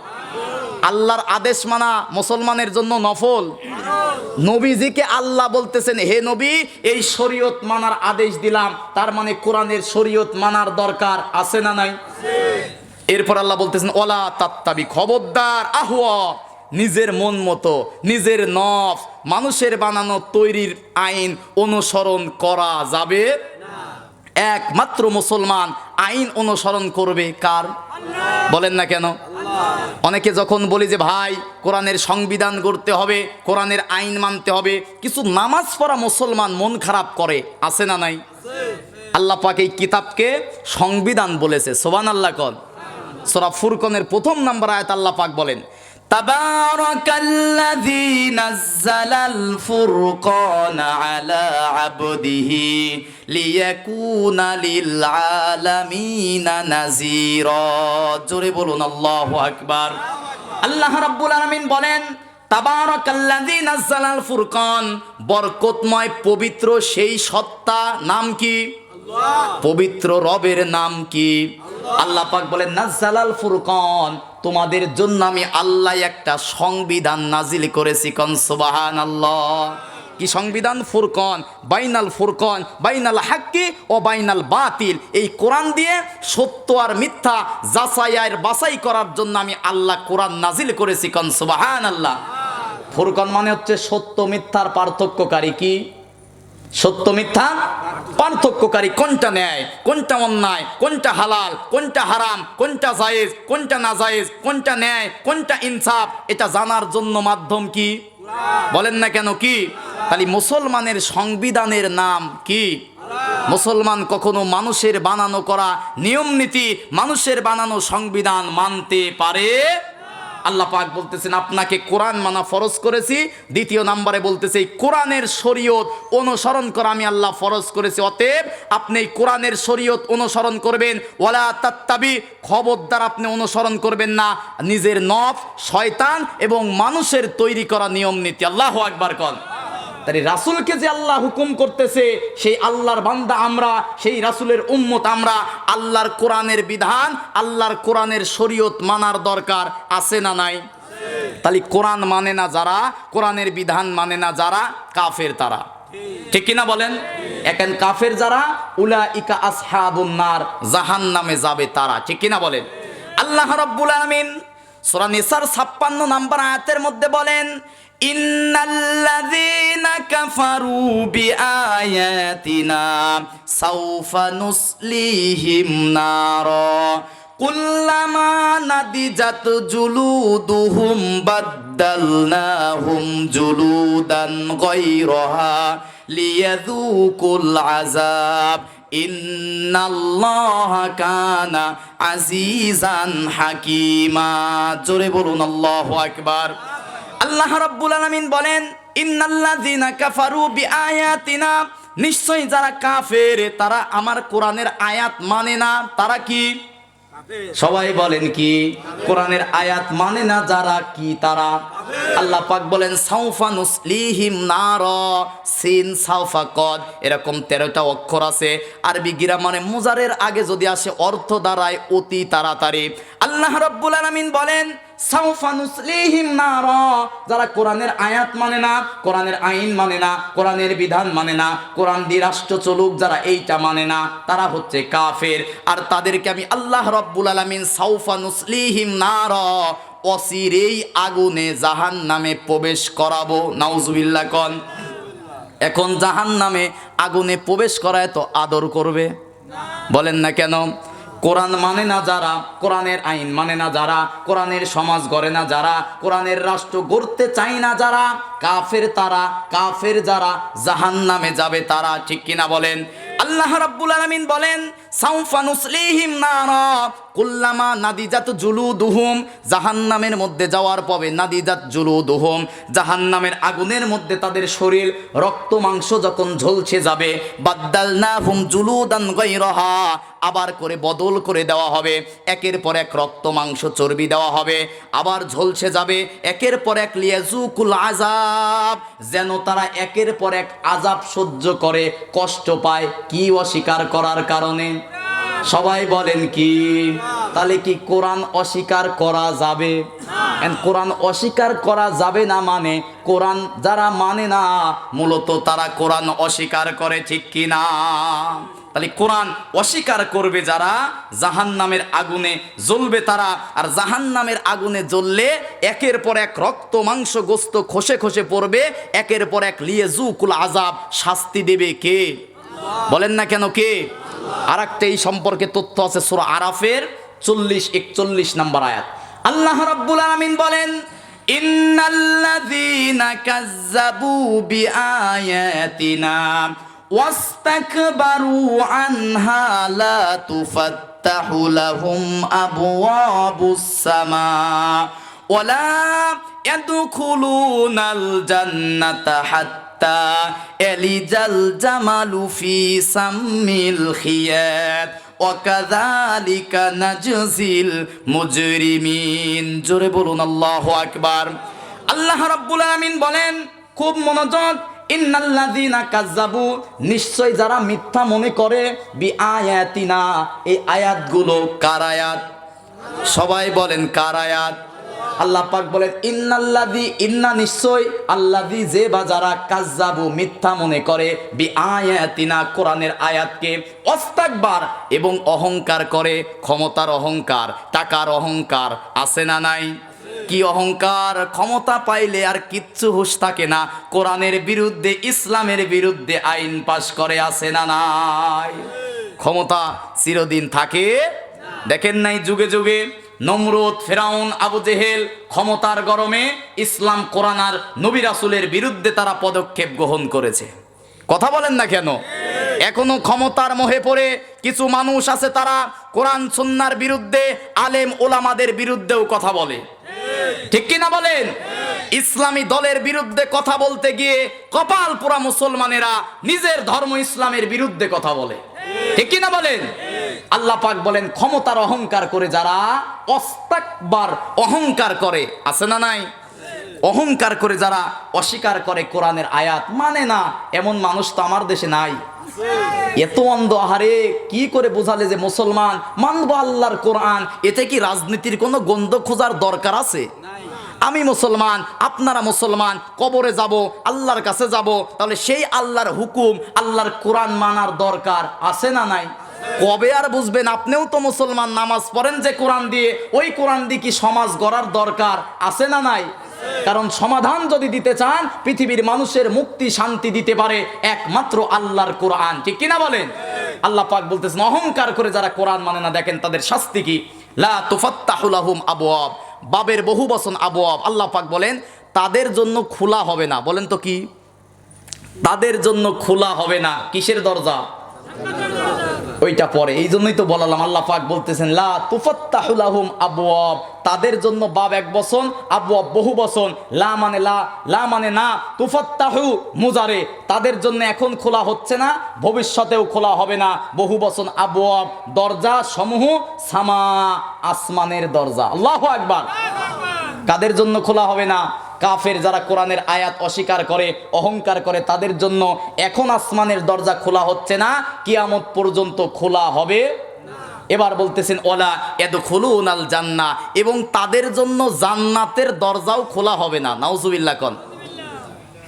আল্লাহর আদেশ মানা মুসলমানের জন্য নফল। নবীজিকে আল্লাহ বলতেছেন হে নবী এই শরীয়ত মানার আদেশ দিলাম, তার মানে কোরআনের শরীয়ত মানার দরকার আছে না নাই? এরপর আল্লাহ বলতেছেন ওয়ালা তাত্তাবি, খবরদার, আহওয়া, নিজের মন মতো, নিজের নফস, মানুষের বানানো তৈরির আইন অনুসরণ করা যাবে না। একমাত্র মুসলমান আইন অনুসরণ করবে কার? বলেন না কেন? অনেকে যখন বলি যে ভাই কোরআনের সংবিধান গড়তে হবে, কোরআনের আইন মানতে হবে, কিছু নামাজ পড়া মুসলমান মন খারাপ করে, আছে না নাই? আল্লাহ পাক এই কিতাবকে সংবিধান বলেছে। সুবহানাল্লাহ কোন? সূরা ফুরকানের 1 নম্বর আয়াত আল্লাহ পাক বলেন তাবারাকাল্লাযী নাযালাল ফুরকানা আলা আবদিহি লিয়াকুনা লিল আলামিনা নাযীরা। জোরে বলুন আল্লাহু আকবার। আল্লাহ রাব্বুল আলামিন বলেন, তাবারাকাল্লাযী নাযালাল ফুরকান, বরকতময় পবিত্র সেই সত্তা, নাম কি? পবিত্র রবের নাম কি? আল্লাহ পাক বলেন নাযালাল ফুরকান, তোমাদের জন্য আমি আল্লাহ একটা সংবিধান নাজিল করেছি। কোন সুবহানাল্লাহ। কি সংবিধান? ফুরকান, বাইনাল হাক্কি ও বাইনাল বাতিল। এই কোরআন দিয়ে সত্য আর মিথ্যা যাচাই আর বাছাই করার জন্য আমি আল্লাহ কোরআন নাজিল করেছি। কোন সুবহানাল্লাহ। ফুরকান মানে হচ্ছে সত্য মিথ্যার পার্থক্যকারী। কি? সত্য মিথ্যা পার্থক্যকারী। কোনটা ন্যায়, কোনটা অন্যায়, কোনটা হালাল, কোনটা হারাম, কোনটা জায়েজ, কোনটা না জায়েজ, কোনটা ন্যায়, কোনটা ইনসাফ, এটা জানার জন্য মাধ্যম কি? বলেন না কেন কি? তাহলে মুসলমানের সংবিধানের নাম কি? মুসলমান কখনো মানুষের বানানো করা নিয়ম নীতি, মানুষের বানানো সংবিধান মানতে পারে? আল্লাহ পাক বলতেছেন আপনাকে কোরআন মানা ফরজ করেছি। দ্বিতীয় নম্বরে বলতেছে এই কোরআনের শরীয়ত অনুসরণ করা আমি আল্লাহ ফরজ করেছি। অতএব আপনি এই কোরআনের শরীয়ত অনুসরণ করবেন। ওয়ালা তাত্তাবি, খবরদার আপনি অনুসরণ করবেন না নিজের নফস, শয়তান এবং মানুষের তৈরি করা নিয়ম নীতি। আল্লাহু আকবার কন। তাই রাসূলকে যে আল্লাহ হুকুম করতেছে, সেই আল্লাহর বান্দা আমরা, সেই রাসূলের উম্মত আমরা। আল্লাহর কোরআনের বিধান, আল্লাহর কোরআনের শরীয়ত মানার দরকার আছে না নাই? তাহলে কোরআন মানে না যারা, কোরআনের বিধান মানে না যারা, কাফের তারা। ঠিক কিনা বলেন? এখন কাফের যারা, উলাইকা আসহাবুন নার, জাহান্নামে যাবে তারা। ঠিক কিনা বলেন? আল্লাহ রাব্বুল আলামিন সূরা নিসার 56 নম্বর আয়াতের মধ্যে বলেন, ইন্নাল্লাযীনা কাফারু বিআয়াতিনা সাউফা নুসলিহিম নারা কুল্লামা নাদিজাত জুলুদুহুম বাদদালনাহুম জুলুদান গায়রাহা লিয়াযুকুল আযাব ইন্নাল্লাহা কানা আজিজান হাকীমা। জোরে বলুন আল্লাহু আকবার। আল্লাহ রাব্বুল আলামিন বলেন, ইন্নাল্লাযীনা কাফারু বিআয়াতিনা, নিশ্চয়ই যারা কাফের তারা আমার কোরআনের আয়াত মানে না। তারা কি? সবাই বলেন কি? কোরআনের আয়াত মানে না যারা, কি তারা? আল্লাহ পাক বলেন সাউফা নুসলিহিম নারা, সিন সাউফা কদ, এরকম 13টা অক্ষর আছে। আরবি গ্রামারে মুজারের আগে যদি আসে অর্থ দাঁড়ায় অতি তাড়াতাড়ি। আল্লাহ রাব্বুল আলামিন বলেন সাউফা নুসলিহিম নারা, যারা কোরআনের আয়াত মানে না, কোরআনের আইন মানে না, কোরআনের বিধান মানে না, কোরআন দিয়ে রাষ্ট্র চলুক যারা এইটা মানে না, তারা হচ্ছে কাফের। আর তাদেরকে আমি আল্লাহ রাব্বুল আলামিন সাউফা নুসলিহিম নারা, অচিরেই আগুনে জাহান্নামে প্রবেশ করাবো। নাউজুবিল্লাহ কন। এখন জাহান্নামে আগুনে প্রবেশ করায় তো আদর করবে? বলেন না কেন? কোরআন মানে না যারা, কোরআনের আইন মানে না যারা, কোরআনের সমাজ গড়ে না যারা, কোরআনের রাষ্ট্র গড়তে চায় না যারা, কাফের তারা। কাফের যারা, জাহান্নামে যাবে তারা। ঠিক কিনা বলেন? আল্লাহ রাব্বুল আলামিন বলেন সাউফা নুসলিহিম নারা কুল্লামা নাদিজাত জুলুদুহুম, জাহান্নামের মধ্যে যাওয়ার পরে নাদিজাত জুলুদুহুম, জাহান্নামের আগুনের মধ্যে তাদের শরীর রক্ত মাংস যখন ঝলসে যাবে, বাদদালনাহুম জুলুদান গায়রাহা, আবার করে বদল করে দেওয়া হবে। একের পর এক রক্ত মাংস চর্বি দেওয়া হবে, আবার ঝলসে যাবে একের পর এক। লিয়াযুকুল আযাব, যেন তারা একের পর এক আযাব সহ্য করে, কষ্ট পায়। কি? অস্বীকার করার কারণে। সবাই বলেন কি? তাহলে কি কোরআন অস্বীকার করা যাবে? কোরআন অস্বীকার করা যাবে না মানে কোরআন যারা মানে না মূলত তারা কোরআন অস্বীকার করে। ঠিক কি না? তাহলে কোরআন অস্বীকার করবে যারা, জাহান্নামের আগুনে জ্বলবে তারা। আর জাহান্নামের আগুনে জ্বললে একের পর এক রক্ত মাংস গোস্ত খসে খসে পড়বে, একের পর এক। লিয়াযুকুল আযাব, শাস্তি দেবে কে? বলেন না কেন কে? আর একটা এই সম্পর্কে তথ্য আছে সূরা আরাফের 40-41 নম্বর আয়াত। আল্লাহ রাব্বুল আলামিন বলেন ইন্নাল্লাযীনা কাযযাবু বিআয়াতিনা ওয়াস্তাকবারু আনহা লা তুফাত্তাহু লাহুম আবওয়াবুস সামা ওয়ালা ইয়াদখুলুনাল জান্নাতা হাত্তা এলিজাল জামালু ফি সাম্মিল খিয়াত ওয়াকাযালিকা নাজজিল মুজরিমিন। জোরে বলুন আল্লাহু আকবার। আল্লাহ রাব্বুল আলামিন বলেন, খুব মনোযোগ, ইন্নাল্লাযীনা কাযযাবু, নিশ্চয় যারা মিথ্যা মনে করে, বিআয়াতিনা, এই আয়াতগুলো কার আয়াত? সবাই বলেন কার আয়াত? আল্লাহ পাক বলেন ইন্নাল্লাযী, ইন্না নিশ্চয়, আল্লাযী যে বা যারা, কাযযাবু মিথ্যা মনে করে, বিআয়াতিনা কোরআনের আয়াতকে, ওয়াস্তাকবার এবং অহংকার করে। ক্ষমতার অহংকার, টাকার অহংকার আছে না নাই? কি অহংকার! ক্ষমতা পাইলে আর কিচ্ছু হুঁশ থাকে না, কোরআনের বিরুদ্ধে, ইসলামের বিরুদ্ধে আইন পাশ করে, আছে না নাই? ক্ষমতা চিরদিন থাকে? দেখেন নাই যুগে যুগে নমরুদ, ফেরাউন, আবু জেহেল ক্ষমতার গরমে ইসলাম, কোরআন আর নবী রাসূলের বিরুদ্ধে তারা পদক্ষেপ গ্রহণ করেছে। কথা বলেন না কেন? এখনো ক্ষমতার মোহে পড়ে কিছু মানুষ আছে, তারা কোরআন সুন্নাহর বিরুদ্ধে, আলেম ওলামাদের বিরুদ্ধেও কথা বলে। ঠিক কিনা বলেন? ইসলামী দলের বিরুদ্ধে কথা বলতে গিয়ে কপাল পোড়া মুসলমানেরা নিজের ধর্ম ইসলামের বিরুদ্ধে কথা বলে। ঠিক কিনা বলেন? আল্লাহ পাক বলেন ক্ষমতার অহংকার করে যারা, ওয়াস্তাকবার অহংকার করে, আছে না নাই? অহংকার করে যারা অস্বীকার করে, কোরআনের আয়াত মানে না, এমন মানুষ তো আমার দেশে নাই। এত অন্ধ, আহারে কি করে বোঝালে যে মুসলমান মানবো আল্লাহর কোরআন? এতে কি রাজনীতির কোনো গন্ধ খোঁজার দরকার আছে? আমি মুসলমান, আপনারা মুসলমান, কবরে যাব, আল্লাহর কাছে যাব, তাহলে সেই আল্লাহর হুকুম, আল্লাহর কোরআন মানার দরকার আছে না নাই? কবে আর বুঝবেন? আপনিও তো মুসলমান, নামাজ পড়েন যে কোরআন দিয়ে, ওই কোরআন দিয়ে কি সমাজ গড়ার দরকার আছে না নাই? কারণ সমাধান যদি দিতে চান, পৃথিবীর মানুষের মুক্তি শান্তি দিতে পারে একমাত্র আল্লাহর কোরআন। ঠিক কিনা বলেন? আল্লাহ পাক বলতেছেন অহংকার করে যারা কোরআন মানে না, দেখেন তাদের শাস্তি কি। লা তুফাত্তাহু লাহুম আবওয়াব, বাবের বহু বচন আবওয়াব। আল্লাহ পাক বলেন তাদের জন্য খোলা হবে না। বলেন তো কি? তাদের জন্য খোলা হবে না। কিসের দরজা? ওইটা পরে, এই জন্যই তো বলালাম। আল্লাহ পাক বলতেছেন লা তুফাত্তাহু লাহুম আবওয়াব, তাদের জন্য বাব এক বচন, আবওয়াব বহু বচন। লা মানে লা, লা মানে না, তুফাত্তাহু মুজারে, তাদের জন্য এখন খোলা হচ্ছে না, ভবিষ্যতেও খোলা হবে না। বহু বচন আবওয়াব, দরজা সমূহ, সামা আসমানের দরজা। আল্লাহু আকবার। কাদের জন্য খোলা হবে না? কাফের যারা কোরআনের আয়াত অস্বীকার করে, অহংকার করে, তাদের জন্য এখন আসমানের দরজা খোলা হচ্ছে না, কিয়ামত পর্যন্ত খোলা হবে। এবার বলতেছেন ওয়ালা ইয়াদখুলুনাল জান্নাহ, এবং তাদের জন্য জান্নাতের দরজাও খোলা হবে না। নাউজুবিল্লাহ কোন।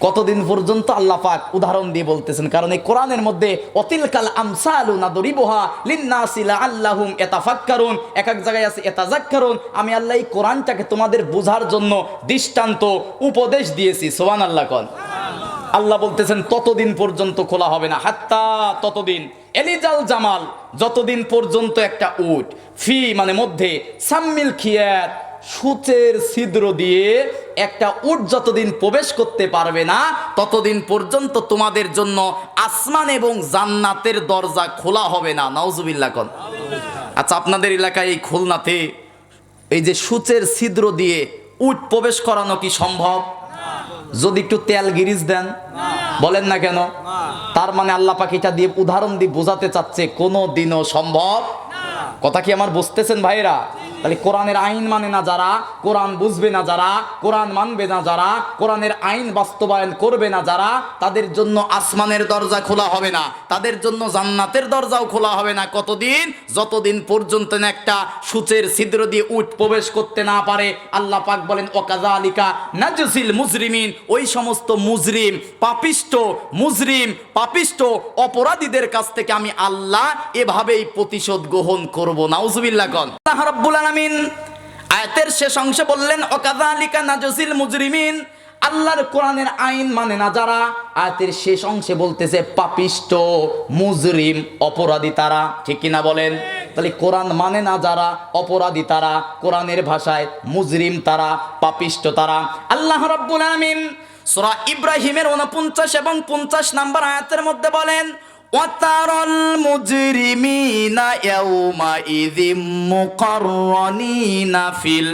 কতদিন পর্যন্ত? আল্লাহ পাক উদাহরণ দিয়ে বলতেছেন, কারণ এই কোরআনের মধ্যে অতিলকাল আমসালু নাদরিবুহা লিন্নাসি লাআল্লাহুম ইয়াতাফাক্কারুন, এক এক জায়গায় আছে ইয়াতাযাক্কারুন। আমি আল্লাহ এই কোরআনটাকে তোমাদের বোঝার জন্য দৃষ্টান্ত, উপদেশ দিয়েছি। সুবহানাল্লাহ কোন। আল্লাহ বলতেছেন ততদিন পর্যন্ত খোলা হবে না, হাত্তা ততদিন, এলিজাল জামাল যতদিন পর্যন্ত একটা উট, ফি মানে মধ্যে, সাম্মিল খিয়াত সূচের ছিদ্র দিয়ে একটা উট যতদিন প্রবেশ করতে পারবে না, ততদিন পর্যন্ত তোমাদের জন্য আসমান এবং জান্নাতের দরজা খোলা হবে না। নাউজুবিল্লাহ কোন। আচ্ছা, আপনাদের এলাকায় এই খুলনাতে এই যে সূচের ছিদ্র দিয়ে উট প্রবেশ করানো কি সম্ভব? যদি একটু তেল গিরিজ দেন, বলেন না কেন? তার মানে আল্লাহ পাক এটা দিয়ে উদাহরণ দিয়ে বোঝাতে চাচ্ছে কোনো দিনও সম্ভব। কথা কি আমার বুঝতেছেন ভাইরা? তাহলে কোরআনের আইন মানে না যারা, কোরআন বুঝবে না যারা, কোরআন মানবে না যারা, কোরআনের আইন বাস্তবায়ন করবে না যারা, তাদের জন্য আসমানের দরজা খোলা হবে না, তাদের জন্য জান্নাতের দরজাও খোলা হবে না। কতদিন? যতদিন পর্যন্ত না একটা সূচের ছিদ্র দিয়ে উট প্রবেশ করতে না পারে। আল্লাহ পাক বলেন ওয়াকাযালিকা নাজজিল মুজরিমিন, ওই সমস্ত মুজরিম, পাপিষ্ট, মুজরিম, পাপিষ্ট অপরাধীদের কাছ থেকে আমি আল্লাহ এভাবেই প্রতিশোধ গ্রহণ করব। নাউজুবিল্লাহ কোন। আল্লাহ রাব্বুল আলামিন আয়াতের শেষ অংশে বললেন ওয়াকাযালিকা নাজজিল মুজরিমিন, আল্লাহর কোরআনের আইন মানে না যারা, আয়াতের শেষ অংশে বলতেছে পাপিষ্ট, মুজরিম, অপরাধী তারা। ঠিক কিনা বলেন? তাহলে কোরআন মানে না যারা, অপরাধী তারা, কোরআনের ভাষায় মুজরিম তারা, পাপিষ্ট তারা। আল্লাহ রাব্বুল আলামিন সূরা ইব্রাহিমের 49 এবং 50 নম্বর আয়াতের মধ্যে বলেন ওয়াতারাল মুজরিমিনা ইয়াউমাইযিম মুকাররানিনা ফিল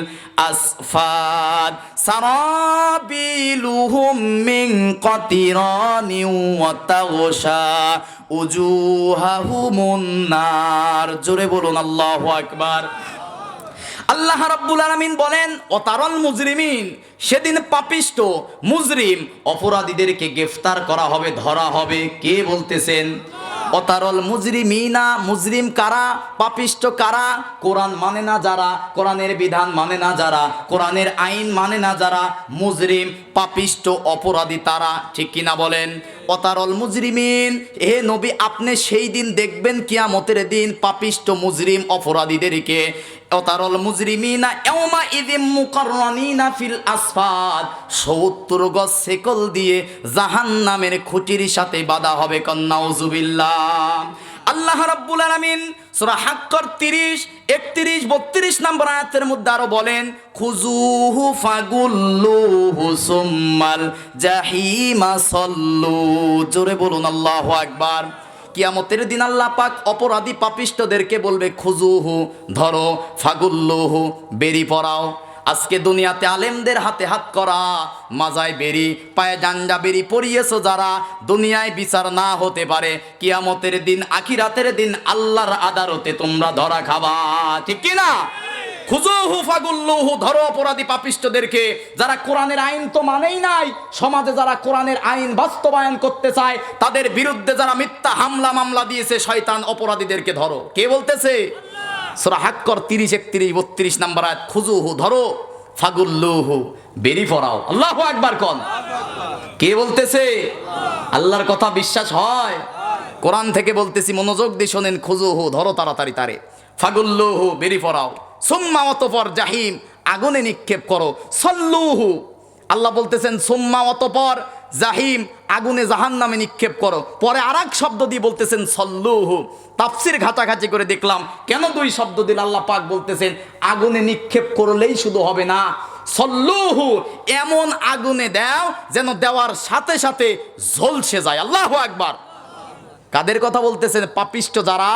আসফাদ সারাবিলুহুম মিন কাতিরানিন ওয়া তাগশা উজুহাহুমুন নার। জোরে বলুন আল্লাহু আকবার। আল্লাহ রাব্বুল আলামিন বলেন ওয়াতারাল মুজরিমিন, সেদিন পাপিষ্ট মুজরিম অপরাধীদেরকে গ্রেফতার করা হবে, ধরা হবে। কে বলতেছেন? ওয়াতারাল মুজরিমিনা, মুজরিম কারা? পাপিষ্ট কারা? কোরআন মানে না যারা, কোরআনের বিধান মানে না যারা, কোরআনের আইন মানে না যারা, মুজরিম পাপিষ্ট অপরাধী তারা। ঠিক কিনা বলেন? ওয়াতারাল মুজরিমিন, হে নবী আপনি সেই দিন দেখবেন কিয়ামতের দিন পাপিষ্ট মুজরিম অপরাধীদেরকে। ওয়াতারাল মুজরিমিনা ইয়াউমাইযিম মুকাররানিনা ফিল আসফাদ, ৭০ গজ শেকল দিয়ে জাহান্নামের খুঁটির সাথে বাঁধা হবে। নাউজুবিল্লাহ। আল্লাহ রাব্বুল আলামিন সূরা হাক্কর 30, 31, 32 নম্বর আয়াতের মধ্যে আরো বলেন খুজুহু ফাগুল্লুহু সুম্মাল জাহিমা সাল্লু। জোরে বলুন আল্লাহু আকবার। কিয়ামতের দিন আল্লাহ পাক অপরাধী পাপিষ্টদেরকে বলবে খুজুহু, ধরো, ফাগুল্লুহু, বেরি পরাও। আজকে দুনিয়াতে আলেমদের হাতে হাত করা, মাজায় বেরি, পায়ে জাঞ্জা বেরি পরিয়েছো যারা, দুনিয়ায় বিচার না হতে পারে, কিয়ামতের দিন আখিরাতের দিন আল্লাহর আদালতে তোমরা ধরা খাবা। ঠিক কি না? খুজুহু ফাগুল্লুহু, ধরো অপরাধী পাপিষ্টদেরকে, যারা কোরআনের আইন তো মানেই নাই, সমাজে যারা কোরআনের আইন বাস্তবায়ন করতে চায়, তাদের বিরুদ্ধে যারা মিথ্যা হামলা মামলা দিয়েছে, শয়তান অপরাধীদেরকে ধরো। কে বলতেছে? সূরা হাক্কর 30, 31, 32 নম্বর আয়াত। খুজুহু, ধরো, ফাগুল্লুহু, বেরি পরাও। আল্লাহু আকবার কোন? কে বলতেছে? আল্লাহর কথা বিশ্বাস হয়? কোরআন থেকে বলতেছি, মনোযোগ দিয়ে শোনেন। খুজুহু, ধরো তাড়াতাড়ি তারে, ফাগুল্লুহু, বেরি পরাও, সুম্মা অতঃপর জাহিম, আগুনে নিক্ষেপ করো, সল্লুহু, আল্লাহ বলতেছেন সুম্মা অতঃপর জাহিম, আগুনে জাহান্নামে নিক্ষেপ করো। পরে আরেক শব্দ দিয়ে বলতেছেন সল্লুহু। তাফসির ঘাটাঘাটি করে দেখলাম কেন দুই শব্দ দিল। আল্লাহ পাক বলতেছেন আগুনে নিক্ষেপ করলেই শুধু হবে না, সল্লুহু, এমন আগুনে দাও যেন দেওয়ার সাথে সাথে ঝলসে যায়। আল্লাহু আকবার। কাদের কথা বলতেছেন? পাপিষ্ট যারা,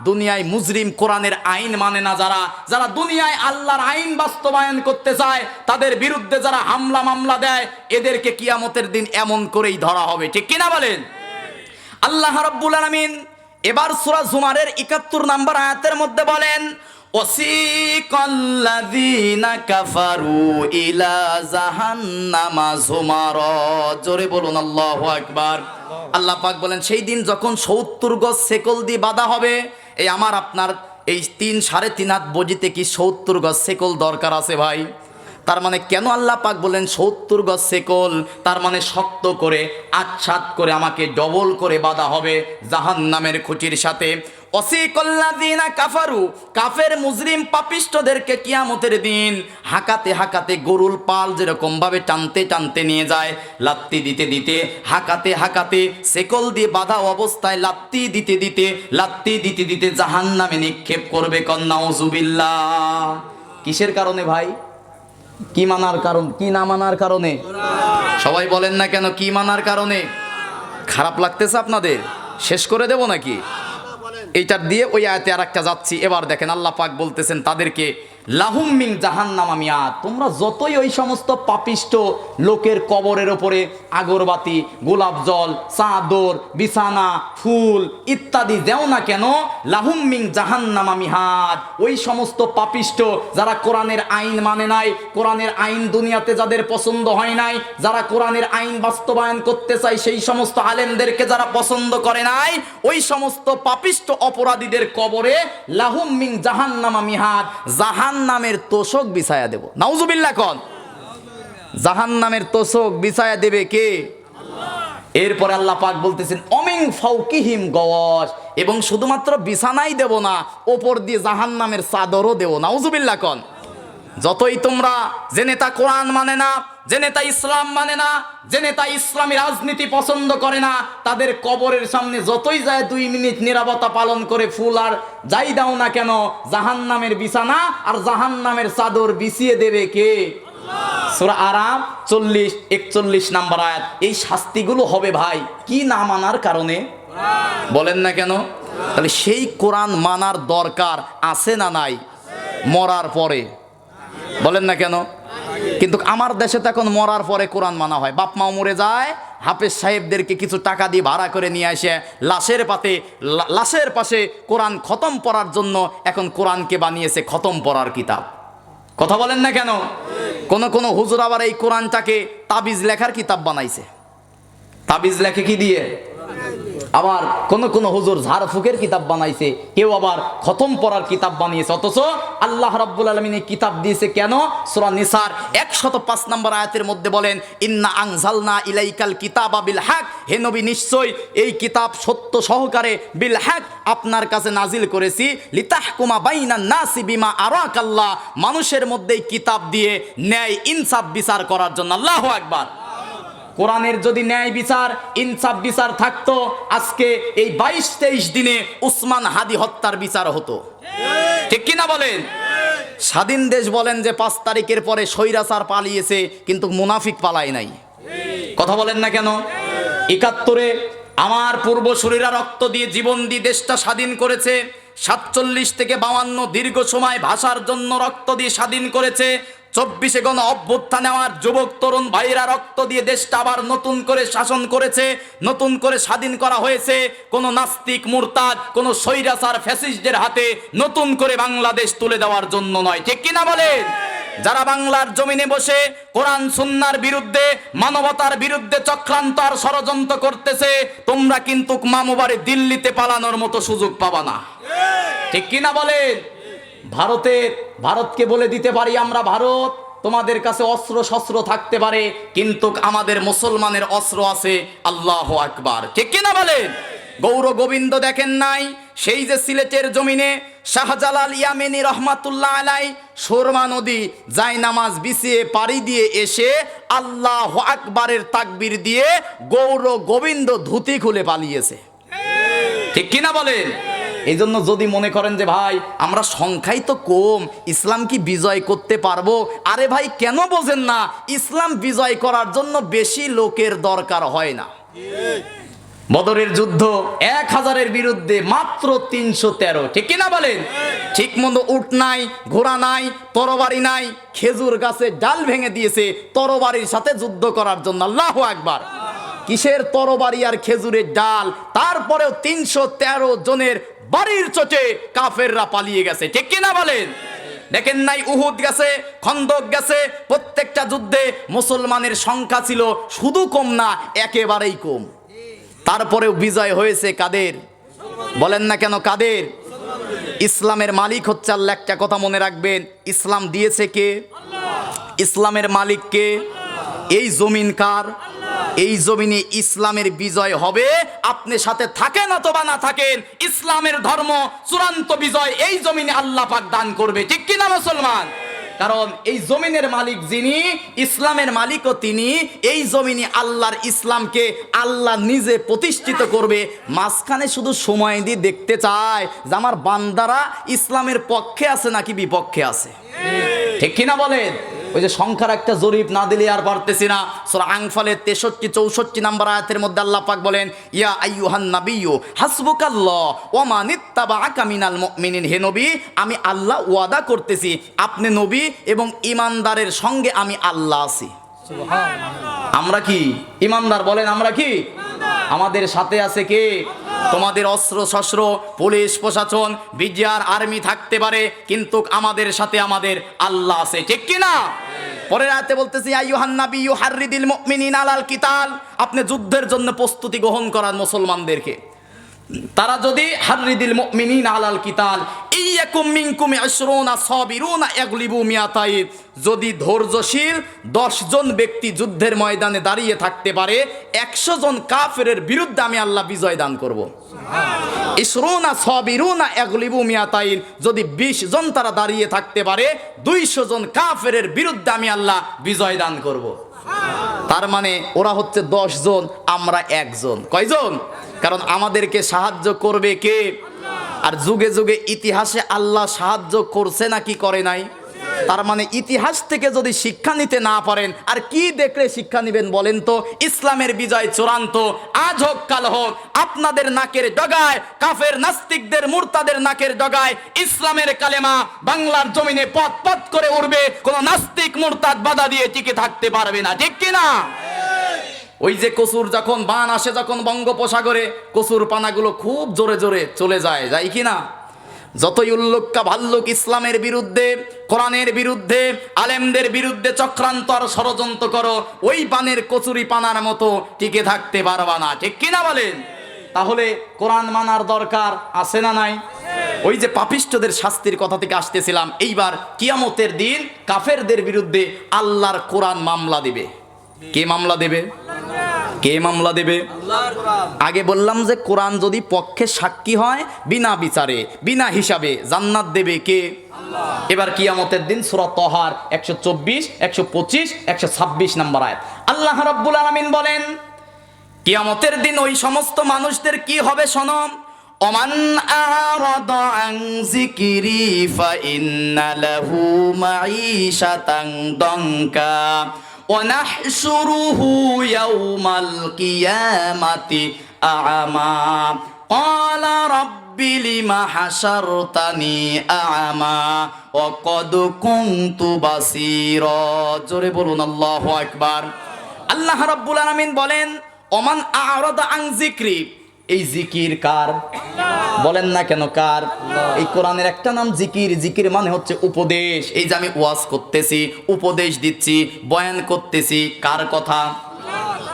দুনিয়ায় মুজরিম, কোরআনের আইন মানে না যারা, যারা দুনিয়ায় আল্লাহর আইন বাস্তবায়ন করতে চায়, তাদের বিরুদ্ধে যারা হামলা মামলা দেয়, এদেরকে কিয়ামতের দিন এমন করেই ধরা হবে। ঠিক কিনা বলেন? আল্লাহ রাব্বুল আলামিন এবার সূরা জুমারের ৭১ নম্বর আয়াতের মধ্যে বলেন ওয়াসিকাল্লাযীনা কাফারু ইলা জাহান্নামা যুমারা। জোরে বলুন আল্লাহু আকবার। আল্লাহ পাক বলেন সেই দিন যখন ৭০ গজ শেকল দিয়ে বাঁধা হবে। এই আমার আপনার এই ৩ সাড়ে ৩ হাত বজিতে কি ৭০ গজ শেকল দরকার আছে ভাই? তার মানে কেন আল্লাহ পাক বলেন ৭০ গজ শেকল? তার মানে শক্ত করে, আচ্ছাদ করে, আমাকে ডবল করে বাঁধা হবে জাহান্নামের খুঁটির সাথে। ওয়াসিকাল্লাযীনা কাফারু, কাফের মুজরিম পাপিষ্টদেরকে কিয়ামতের দিন হাঁকাতে হাঁকাতে, গরুর পাল যেরকম ভাবে টানতে টানতে নিয়ে যায়, লাত্তি দিতে দিতে, হাঁকাতে হাঁকাতে, শেকল দিয়ে বাঁধা অবস্থায় লাত্তি দিতে দিতে, লাত্তি দিতে দিতে জাহান্নামে নিক্ষেপ করবে। নাউযুবিল্লাহ। কিসের কারণে ভাই? কি মানার কারণ? কি না মানার কারণে? সবাই বলেন না কেন? কি মানার কারণে? খারাপ লাগতেছে আপনাদের? শেষ করে দেব নাকি? এইটার দিয়ে ওই আয়াতে আরেকটা যাচ্ছি। এবার দেখেন আল্লাহ পাক বলতেছেন তাদেরকে লাহুম মিন জাহান্নামা মিয়াত, তোমরা যতই ওই সমস্ত পাপিষ্ট লোকের কবরের ওপরে আগরবাতি, গোলাপ জল, চাদর, বিছানা, ফুল ইত্যাদি দেও না কেন, লাহুম মিন জাহান্নামা মিহাদ, ওই সমস্ত পাপিষ্ট যারা কোরআনের আইন মানে নাই, কোরআনের আইন দুনিয়াতে যাদের পছন্দ হয় নাই, যারা কোরআনের আইন বাস্তবায়ন করতে চায়, সেই সমস্ত আলেমদেরকে যারা পছন্দ করে নাই, ওই সমস্ত পাপিষ্ট অপরাধীদের কবরে লাহুম মিন জাহান্নামা মিহাদ, জাহান্নামের তোষক বিছায়া দেব। নাউজুবিল্লাহ কোন? জাহান্নামের তোষক বিছায়া দেবে কে? আল্লাহ। এরপরে আল্লাহ পাক বলতেছেন অমিন ফাওকিহিম গওয়াশ, এবং শুধুমাত্র বিছানাই দেব না, ওপর দিয়ে জাহান্নামের চাদরও দেব। নাউজুবিল্লাহ কোন? যতই তোমরা যে নেতা কোরআন মানে না, যে নেতা ইসলাম মানে না, যে নেতা ইসলামী রাজনীতি পছন্দ করে না, তাদের কবরের সামনে যতই যায় 2 মিনিট নীরবতা পালন করে ফুল আর যাই দাও না কেন, জাহান্নামের বিছানা আর জাহান্নামের চাদর বিছিয়ে দেবে কে? আল্লাহ। সূরা আরাম 40, 41 নম্বর আয়াত। এই শাস্তিগুলো হবে ভাই কি না মানার কারণে? বলেন না কেন? তাহলে সেই কোরআন মানার দরকার আছে না নাই মরার পরে? বলেন না কেন? কিন্তু আমার দেশে তো এখন মরার পরে কোরআন মানা হয়। বাপ মাও মরে যায়, হাফেজ সাহেবদেরকে কিছু টাকা দিয়ে ভাড়া করে নিয়ে আসে লাশের পাশে কোরআন খতম পড়ার জন্য এখন কোরআনকে বানিয়েছে খতম পড়ার কিতাব। কথা বলেন না কেন? কোন হুজুর আবার এই কোরআনটাকে তাবিজ লেখার কিতাব বানাইছে। তাবিজ লেখে কি দিয়ে? আবার কোন হুজুর ঝাড়ফুকের কিতাব বানাইছে, কেউ আবার খতম পড়ার কিতাব বানিয়েছে। অথচ আল্লাহ রাব্বুল আলামিন এই কিতাব দিয়েছে কেন? সূরা নিসার 105 নম্বর আয়াতের মধ্যে বলেন, ইন্না আনজালনা ইলাইকাল কিতাবা বিল হক, হে নবী নিশ্চয় এই কিতাব সত্য সহকারে বিল হক আপনার কাছে নাজিল করেছি, লিতাহকুমা বাইনান নাসি বিমা আরাকাল্লাহ, মানুষের মধ্যে এই কিতাব দিয়ে ন্যায় ইনসাফ বিচার করার জন্য। আল্লাহু আকবার। কোরআনের যদি ন্যায় বিচার ইনসাফ বিচার থাকতো, আজকে এই 22-23 দিনে উসমান হাদি হত্যার বিচার হতো। ঠিক কিনা বলেন? স্বাধীন দেশ বলেন যে 5 তারিখের পরে স্বৈরাচার পালিয়েছে, কিন্তু মুনাফিক পালায় নাই। কথা বলেন না কেন? 71-এ আমার পূর্বসূরীরা রক্ত দিয়ে জীবন দিয়ে দেশটা স্বাধীন করেছে। 47 থেকে 52 দীর্ঘ সময় ভাষার জন্য রক্ত দিয়ে স্বাধীন করেছে। 24-এ গণ অভ্যুত্থান নেওয়ার যুবক তরুণ ভাইরা রক্ত দিয়ে দেশটা আবার নতুন করে শাসন করেছে, নতুন করে স্বাধীন করা হয়েছে। কোন নাস্তিক মুরতাদ, কোন স্বৈরাচার ফ্যাসিস্টদের হাতে নতুন করে বাংলাদেশ তুলে দেওয়ার জন্য নয়। ঠিক কিনা বলেন? যারা বাংলার জমিনে বসে কোরআন সুন্নাহর বিরুদ্ধে, মানবতার বিরুদ্ধে চক্রান্ত আর ষড়যন্ত্র করতেছে, তোমরা কিন্তু মামুবাড়ি দিল্লিতে পালানোর মতো সুযোগ পাবা না। ঠিক কিনা বলেন? ভারতকে বলে দিতে পারি আমরা, ভারত তোমাদের কাছে অস্ত্র শস্ত্র থাকতে পারে, কিন্তু আমাদের মুসলমানের অস্ত্র আছে। আল্লাহু আকবার। ঠিক কিনা বলেন? গৌর গোবিন্দ দেখেন নাই? সেই যে সিলেটের জমিনে শাহজালাল ইয়ামেনি রহমাতুল্লাহ আলাই সুরমা নদী জায়নামাজ বিছিয়ে পাড়ি দিয়ে এসে আল্লাহু আকবারের তাকবীর দিয়ে গৌর গোবিন্দ ধুতি খুলে পালিয়েছে। ঠিক কিনা বলেন? এই জন্য যদি মনে করেন যে ভাই আমরা সংখ্যাই তো কম, ইসলাম কি বিজয় করতে পারবো? আরে ভাই কেন বোঝেন না? ইসলাম বিজয় করার জন্য বেশি লোকের দরকার হয় না। বদরের যুদ্ধ 1000-এর বিরুদ্ধে মাত্র 313। ঠিক কিনা বলেন? ঠিক মতো উট নাই, ঘোড়া নাই, তরবারি নাই, খেজুর গাছে ডাল ভেঙে দিয়েছে তরবারির সাথে যুদ্ধ করার জন্য। আল্লাহু আকবার। কিসের তরবারি আর খেজুরের ডাল? তারপরেও 313 জনের বাড়ির চোটে কাফেররা পালিয়ে গেছে। ঠিক কিনা বলেন? দেখেন নাই উহুদ গেছে, খন্দক গেছে, প্রত্যেকটা যুদ্ধে মুসলমানের সংখ্যা ছিল শুধু কম না, একেবারেই কম। তারপরেও বিজয় হয়েছে কাদের? বলেন না কেন কাদের? ইসলামের মালিক হচ্ছে আল্লাহ। একটা কথা মনে রাখবেন, ইসলাম দিয়েছে কে? ইসলামের মালিক কে? এই জমিন কার? এই জমিনে ইসলামের বিজয় হবে, আপনি সাথে থাকেন অথবা না থাকেন, ইসলামের ধর্ম চূড়ান্ত বিজয় এই জমিনে আল্লাহ পাক দান করবে। ঠিক কিনা মুসলমান? কারণ এই জমিনের মালিক যিনি, ইসলামের মালিকও তিনি। এই জমিনে আল্লাহর ইসলামকে আল্লাহ নিজে প্রতিষ্ঠিত করবে। মাঝখানে শুধু সময় দিয়ে দেখতে চায় যে আমার বান্দারা ইসলামের পক্ষে আছে নাকি বিপক্ষে আছে। ঠিক কিনা বলেন? ওই যে সংখ্যার একটা জরিপ না দিলে আর পারতেছি না। সূরা আনফালের 63-64 নম্বর আয়াতের মধ্যে আল্লাহ পাক বলেন, ইয়া আইয়ুহান নাবিয়্যু হাসবুকাল্লাহ ওয়া মান ইত্তাবাআকা মিনাল মুমিনিন। হে নবী, আমি আল্লাহ ওয়াদা করতেছি আপনি নবী এবং ঈমানদারের সঙ্গে আমি আল্লাহ আছি। সুবহানাল্লাহ। আমরা কি ঈমানদার? বলেন আমরা কি? আমাদের সাথে আছে কে? তোমাদের অস্ত্র শস্ত্র, পুলিশ প্রশাসন, বিজিআর আর্মি থাকতে পারে, কিন্তু আমাদের সাথে আমাদের আল্লাহ আছে। ঠিক কিনা? পরের আয়াতে বলতেছি, আইয়ুহান নাবিয়্যু হাররিদিল মুমিনিনা আলাল কিতাল, আপনি যুদ্ধের জন্য প্রস্তুতি গ্রহণ করান মুসলমানদেরকে। তারা যদি হাররিদিল মুমিনিনা আলাল কিতাল ইয়াকুম মিনকুম 20 সাবিরুনা ইয়াগলিবু মিয়াতাইন, যদি ধৈর্যশীল 10 জন ব্যক্তি যুদ্ধের ময়দানে দাঁড়িয়ে থাকতে পারে, 100 জন কাফেরের বিরুদ্ধে আমি আল্লাহ বিজয় দান করব। 20 সাবিরুনা ইয়াগলিবু মিয়াতাইন, যদি 20 জন তারা দাঁড়িয়ে থাকতে পারে 200 জন কাফেরের বিরুদ্ধে আমি আল্লাহ বিজয় দান করব। তার মানে ওরা হচ্ছে 10 জন, আমরা 1 জন। কয়জন? কারণ আমাদেরকে সাহায্য করবে কে? আর যুগে যুগে ইতিহাসে আল্লাহ সাহায্য করছে নাকি করে নাই? তার মানে ইতিহাস থেকে যদি শিক্ষা নিতে না পারেন আর কি দেখলে শিক্ষা নেবেন বলেন তো? ইসলামের বিজয় চূড়ান্ত। আজ হোক কাল হোক আপনাদের নাকের ডগায়, কাফের নাস্তিকদের মুরতাদের নাকের ডগায় ইসলামের কালেমা বাংলার জমিনে পথ পথ করে উঠবে। কোন নাস্তিক মুরতাদ বাধা দিয়ে টিকে থাকতে পারবে না, ঠিক কিনা? ওই যে কচুর যখন বান আসে যখন বঙ্গোপসাগরে, কচুর পানাগুলো খুব জোরে জোরে চলে যায়, যায় কিনা? যতই উল্লুক্কা ভাল্লুক ইসলামের বিরুদ্ধে, কোরআনের বিরুদ্ধে, আলেমদের বিরুদ্ধে চক্রান্ত আর ষড়যন্ত্র করো, ওই পানের কচুরি পানার মতো টিকে থাকতে পারবা না, ঠিক কিনা বলেন? তাহলে কোরআন মানার দরকার আছে না নাই? ওই যে পাপিষ্ঠদের শাস্তির কথা থেকে আসতেছিলাম, এইবার কিয়ামতের দিন কাফেরদের বিরুদ্ধে আল্লাহর কোরআন মামলা দিবে। কে মামলা দেবে? কে মামলা দেবে? আগে বললাম যে কোরআন যদি পক্ষে সাক্ষী হয় বিনা বিচারে বিনা হিসাবে জান্নাত দেবে কে? এবার কিয়ামতের দিন সূরা তাহার 124, 125, 126 নম্বর আয়াত আল্লাহ রাব্বুল আলামিন বলেন, কিয়ামতের দিন ওই সমস্ত মানুষদের কি হবে শোনো। ওমান আরাদা আন যিকরি ফাইন্না লাহু মাঈশাতান দানকা ওয়ানাহশুরুহু ইয়াওমাল কিয়ামাতি আ'মা ক্বালা রাব্বি লিমা হাশারতানি আ'মা ওয়া ক্বাদ কুনতু বাসীরা। জোরে বলুন আল্লাহু আকবার। আল্লাহ রাব্বুল আলামিন বলেন, ওমান আরাদা আন যিকরি, এই জিকির কার? বলেন না কেন কার? এই কোরআনের একটা নাম জিকির। জিকির মানে হচ্ছে উপদেশ। এই যে আমি ওয়াজ করতেছি, উপদেশ দিচ্ছি, বয়ান করতেছি, কার কথা?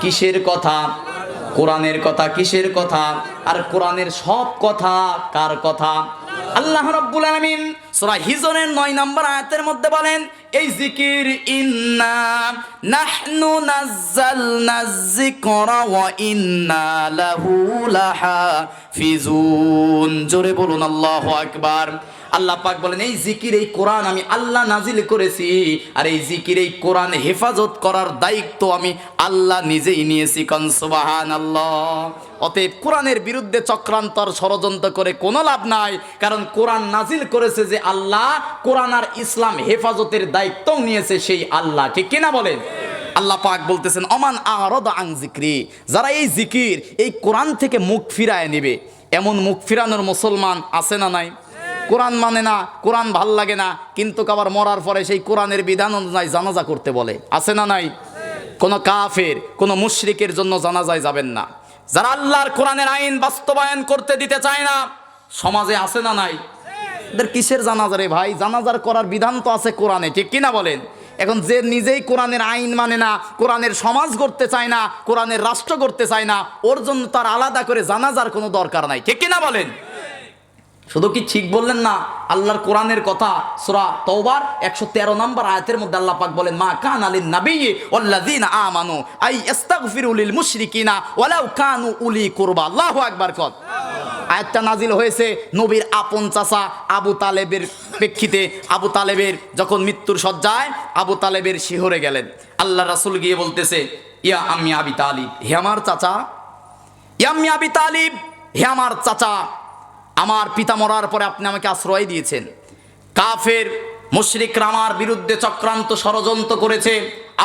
কিসের কথা? কোরআনের কথা। কিসের কথা? আর কোরআনের সব কথা কার কথা? আল্লাহ রাব্বুল আলামিন সূরা হিজরের 9 নম্বর আয়াতের মধ্যে বলেন, এই জিকির ইন্না নাহনু নাযালনায যিকরা ওয়া ইন্না লাহু লাহাফিজুন। জোরে বলুন আল্লাহু আকবার। আল্লাহ পাক বলেন, এই জিকির, এই কোরআন আমি আল্লাহ নাজিল করেছি, আর এই জিকির, এই কোরআন হেফাজত করার দায়িত্ব আমি আল্লাহ নিজেই নিয়েছি। কোন সুবহানাল্লাহ। অতএব কোরআনের বিরুদ্ধে চক্রান্ত আর ষড়যন্ত্র করে কোনো লাভ নাই, কারণ কোরআন নাজিল করেছে যে আল্লাহ, কোরআন আর ইসলাম হেফাজতের দায়িত্ব নিয়েছে সেই আল্লাহ, ঠিক কিনা বলেন? আল্লাহ পাক বলতেছেন, ওমান আরাদা আন যিকরি, যারা এই জিকির, এই কোরআন থেকে মুখ ফিরায় নেবে। এমন মুখ ফিরানোর মুসলমান আছে না নাই? কোরআন মানে না, কোরআন ভাল লাগে না, কিন্তু আবার মরার পরে সেই কোরআনের বিধান অনুযায়ী জানাজা করতে বলে, আছে না নাই? কোন কাফের, কোন মুশরিকের জন্য জানাজায় যাবেন না। যারা আল্লাহর কোরআনের আইন বাস্তবায়ন করতে দিতে চায় না, সমাজে আছে না নাই? এদের কিসের জানাজা রে ভাই? জানাজার করার বিধান তো আছে কোরআনে, ঠিক কিনা বলেন? এখন যে নিজেই কোরআনের আইন মানে না, কোরআনের সমাজ করতে চায় না, কোরআনের রাষ্ট্র করতে চায় না, ওর জন্য তার আলাদা করে জানাজার কোনো দরকার নাই, ঠিক কিনা বলেন? শুধু কি ঠিক বললেন না? আল্লাহর কোরআনের কথা সূরা তাওবার 113 নম্বর আয়াতের মধ্যে আল্লাহ পাক বলেন, মা কানা লিন নাবিয়্যি ওয়াল্লাযিনা আমানু আই ইস্তাগফিরু লিল মুশরিকিনা ওয়ালাউ কানু উলি কুরবা। আল্লাহু আকবার। কত আয়াতটা নাজিল হয়েছে নবীর আপন চাচা আবু তালেবের প্রেক্ষিতে। আবু তালেবের যখন মৃত্যুর শয্যায়, আবু তালেবের শিহরে গেলেন। আল্লাহ রাসূল গিয়ে বলতেছে, ইয়া আম্মি আবি তালিব, হে আমার চাচা, ইয়া আম্মি আবি তালিব, হে আমার চাচা, আমার পিতা মরার পরে আপনি আমাকে আশ্রয় দিয়েছেন। কাফের মুশরিকরা আমার বিরুদ্ধে চক্রান্ত ষড়যন্ত্র করেছে,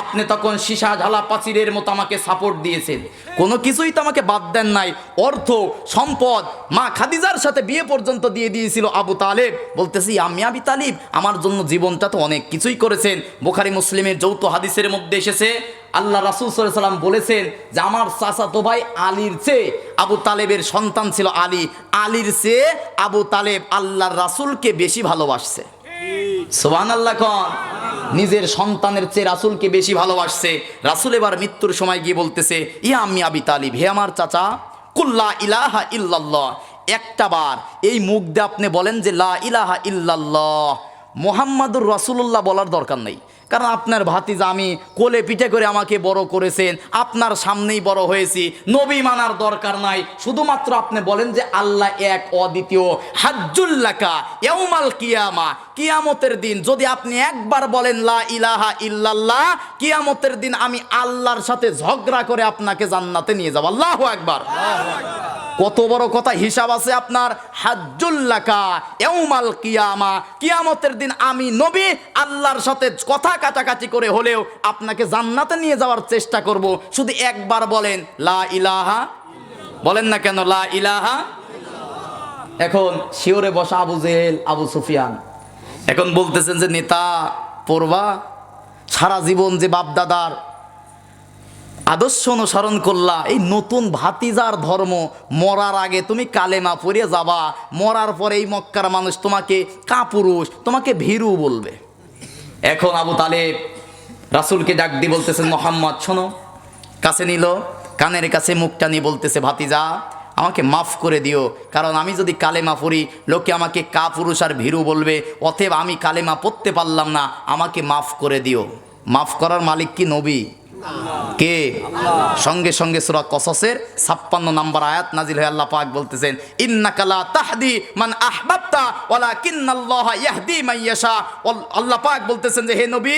আপনি তখন সীসা ঝালা পাচিরের মতো আমাকে সাপোর্ট দিয়েছেন, কোনো কিছুই তো আমাকে বাদ দেন নাই। অর্থ সম্পদ মা খাদিজার সাথে বিয়ে পর্যন্ত দিয়ে দিয়েছিল আবু তালেব। বলতেছি, আমি আবি তালিব, আমার জন্য জীবনটা তো অনেক কিছুই করেছেন। বুখারী মুসলিমের যৌথ হাদিসের মধ্যে এসেছে, আল্লাহ রাসূল সাল্লাল্লাহু আলাইহি ওয়াসাল্লাম বলেছেন যে আমার চাচাতো ভাই আলীর চেয়ে, আবু তালেবের সন্তান ছিল আলী, আলীর চেয়ে আবু তালেব আল্লাহর রাসূলকে বেশি ভালোবাসছে। সুবহানাল্লাহ। কোন নিজের সন্তানের চেয়ে রাসূলকে বেশি ভালোবাসছে। রাসূল এবার মৃত্যুর সময় গিয়ে বলতেছে, ইয়া আম্মি আবি তালিব, হে আমার চাচা, কুল লা ইলাহা ইল্লাল্লাহ, একটা বার এই মুখ দিয়ে আপনি বলেন যে লা ইলাহা ইল্লাল্লাহ মুহাম্মাদুর রাসূলুল্লাহ বলার দরকার নেই, কারণ আপনার ভাতিজা আমি, কোলে পিঠে করে আমাকে বড় করেছেন, আপনার সামনেই বড় হয়েছি, নবী মানার দরকার নাই। শুধুমাত্র আপনি বলেন যে আল্লাহ এক, অদ্বিতীয়, হাজ্জুল্লাকা ইয়াউমাল কিয়ামা, কিয়ামতের দিন যদি আপনি একবার বলেন লা ইলাহা ইল্লাল্লাহ, কিয়ামতের দিন আমি আল্লাহর সাথে ঝগড়া করে আপনাকে জান্নাতে নিয়ে যাব। আল্লাহু আকবার। কত বড় কথা, হিসাব আছে আপনার। হাজ্জুল্লাকা ইয়াউমাল কিয়ামা, কিয়ামতের দিন আমি নবী আল্লাহর সাথে কথা কাটাকাটি করে হলেও আপনাকে জান্নাতে নিয়ে যাওয়ার চেষ্টা করব। শুধু একবার বলেন লা ইলাহা, বলেন না কেন লা ইলাহা। এখন শিওরে বসা আবু জেহেল, আবু সুফিয়ান এখন বলতেছেন যে নেতা পড়বা, সারা জীবন যে বাপদাদার আদর্শ অনুসরণ করলা, এই নতুন ভাতিজার ধর্ম, মরার আগে তুমি কালেমা পড়ে যাবা, মরার পরে এই মক্কার মানুষ তোমাকে কাপুরুষ, তোমাকে ভীরু বলবে। এখন আবু তালেব রাসূলকে ডাক দিয়ে বলতেছেন মোহাম্মদ শোনো, কাছে নিল, কানের কাছে মুখটা নিয়ে বলতেছে ভাতিজা আমাকে মাফ করে দিও, কারণ আমি যদি কালেমা পড়ি লোকে আমাকে কাপুরুষ আর ভীরু বলবে, অতএব আমি কালেমা পড়তে পারলাম না, আমাকে মাফ করে দিও। মাফ করার মালিক কি নবী? কে? সঙ্গে সঙ্গে সূরা কসসের 56 নম্বর আয়াত নাজিল হয়ে আল্লাহ পাক বলতেছেন ইন্নাকা লা তাহদি মান আহবাবতা ওয়ালাকিন্নাল্লাহা ইয়াহদি মান ইয়াশা। আল্লাহ পাক বলতেছেন যে হে নবী,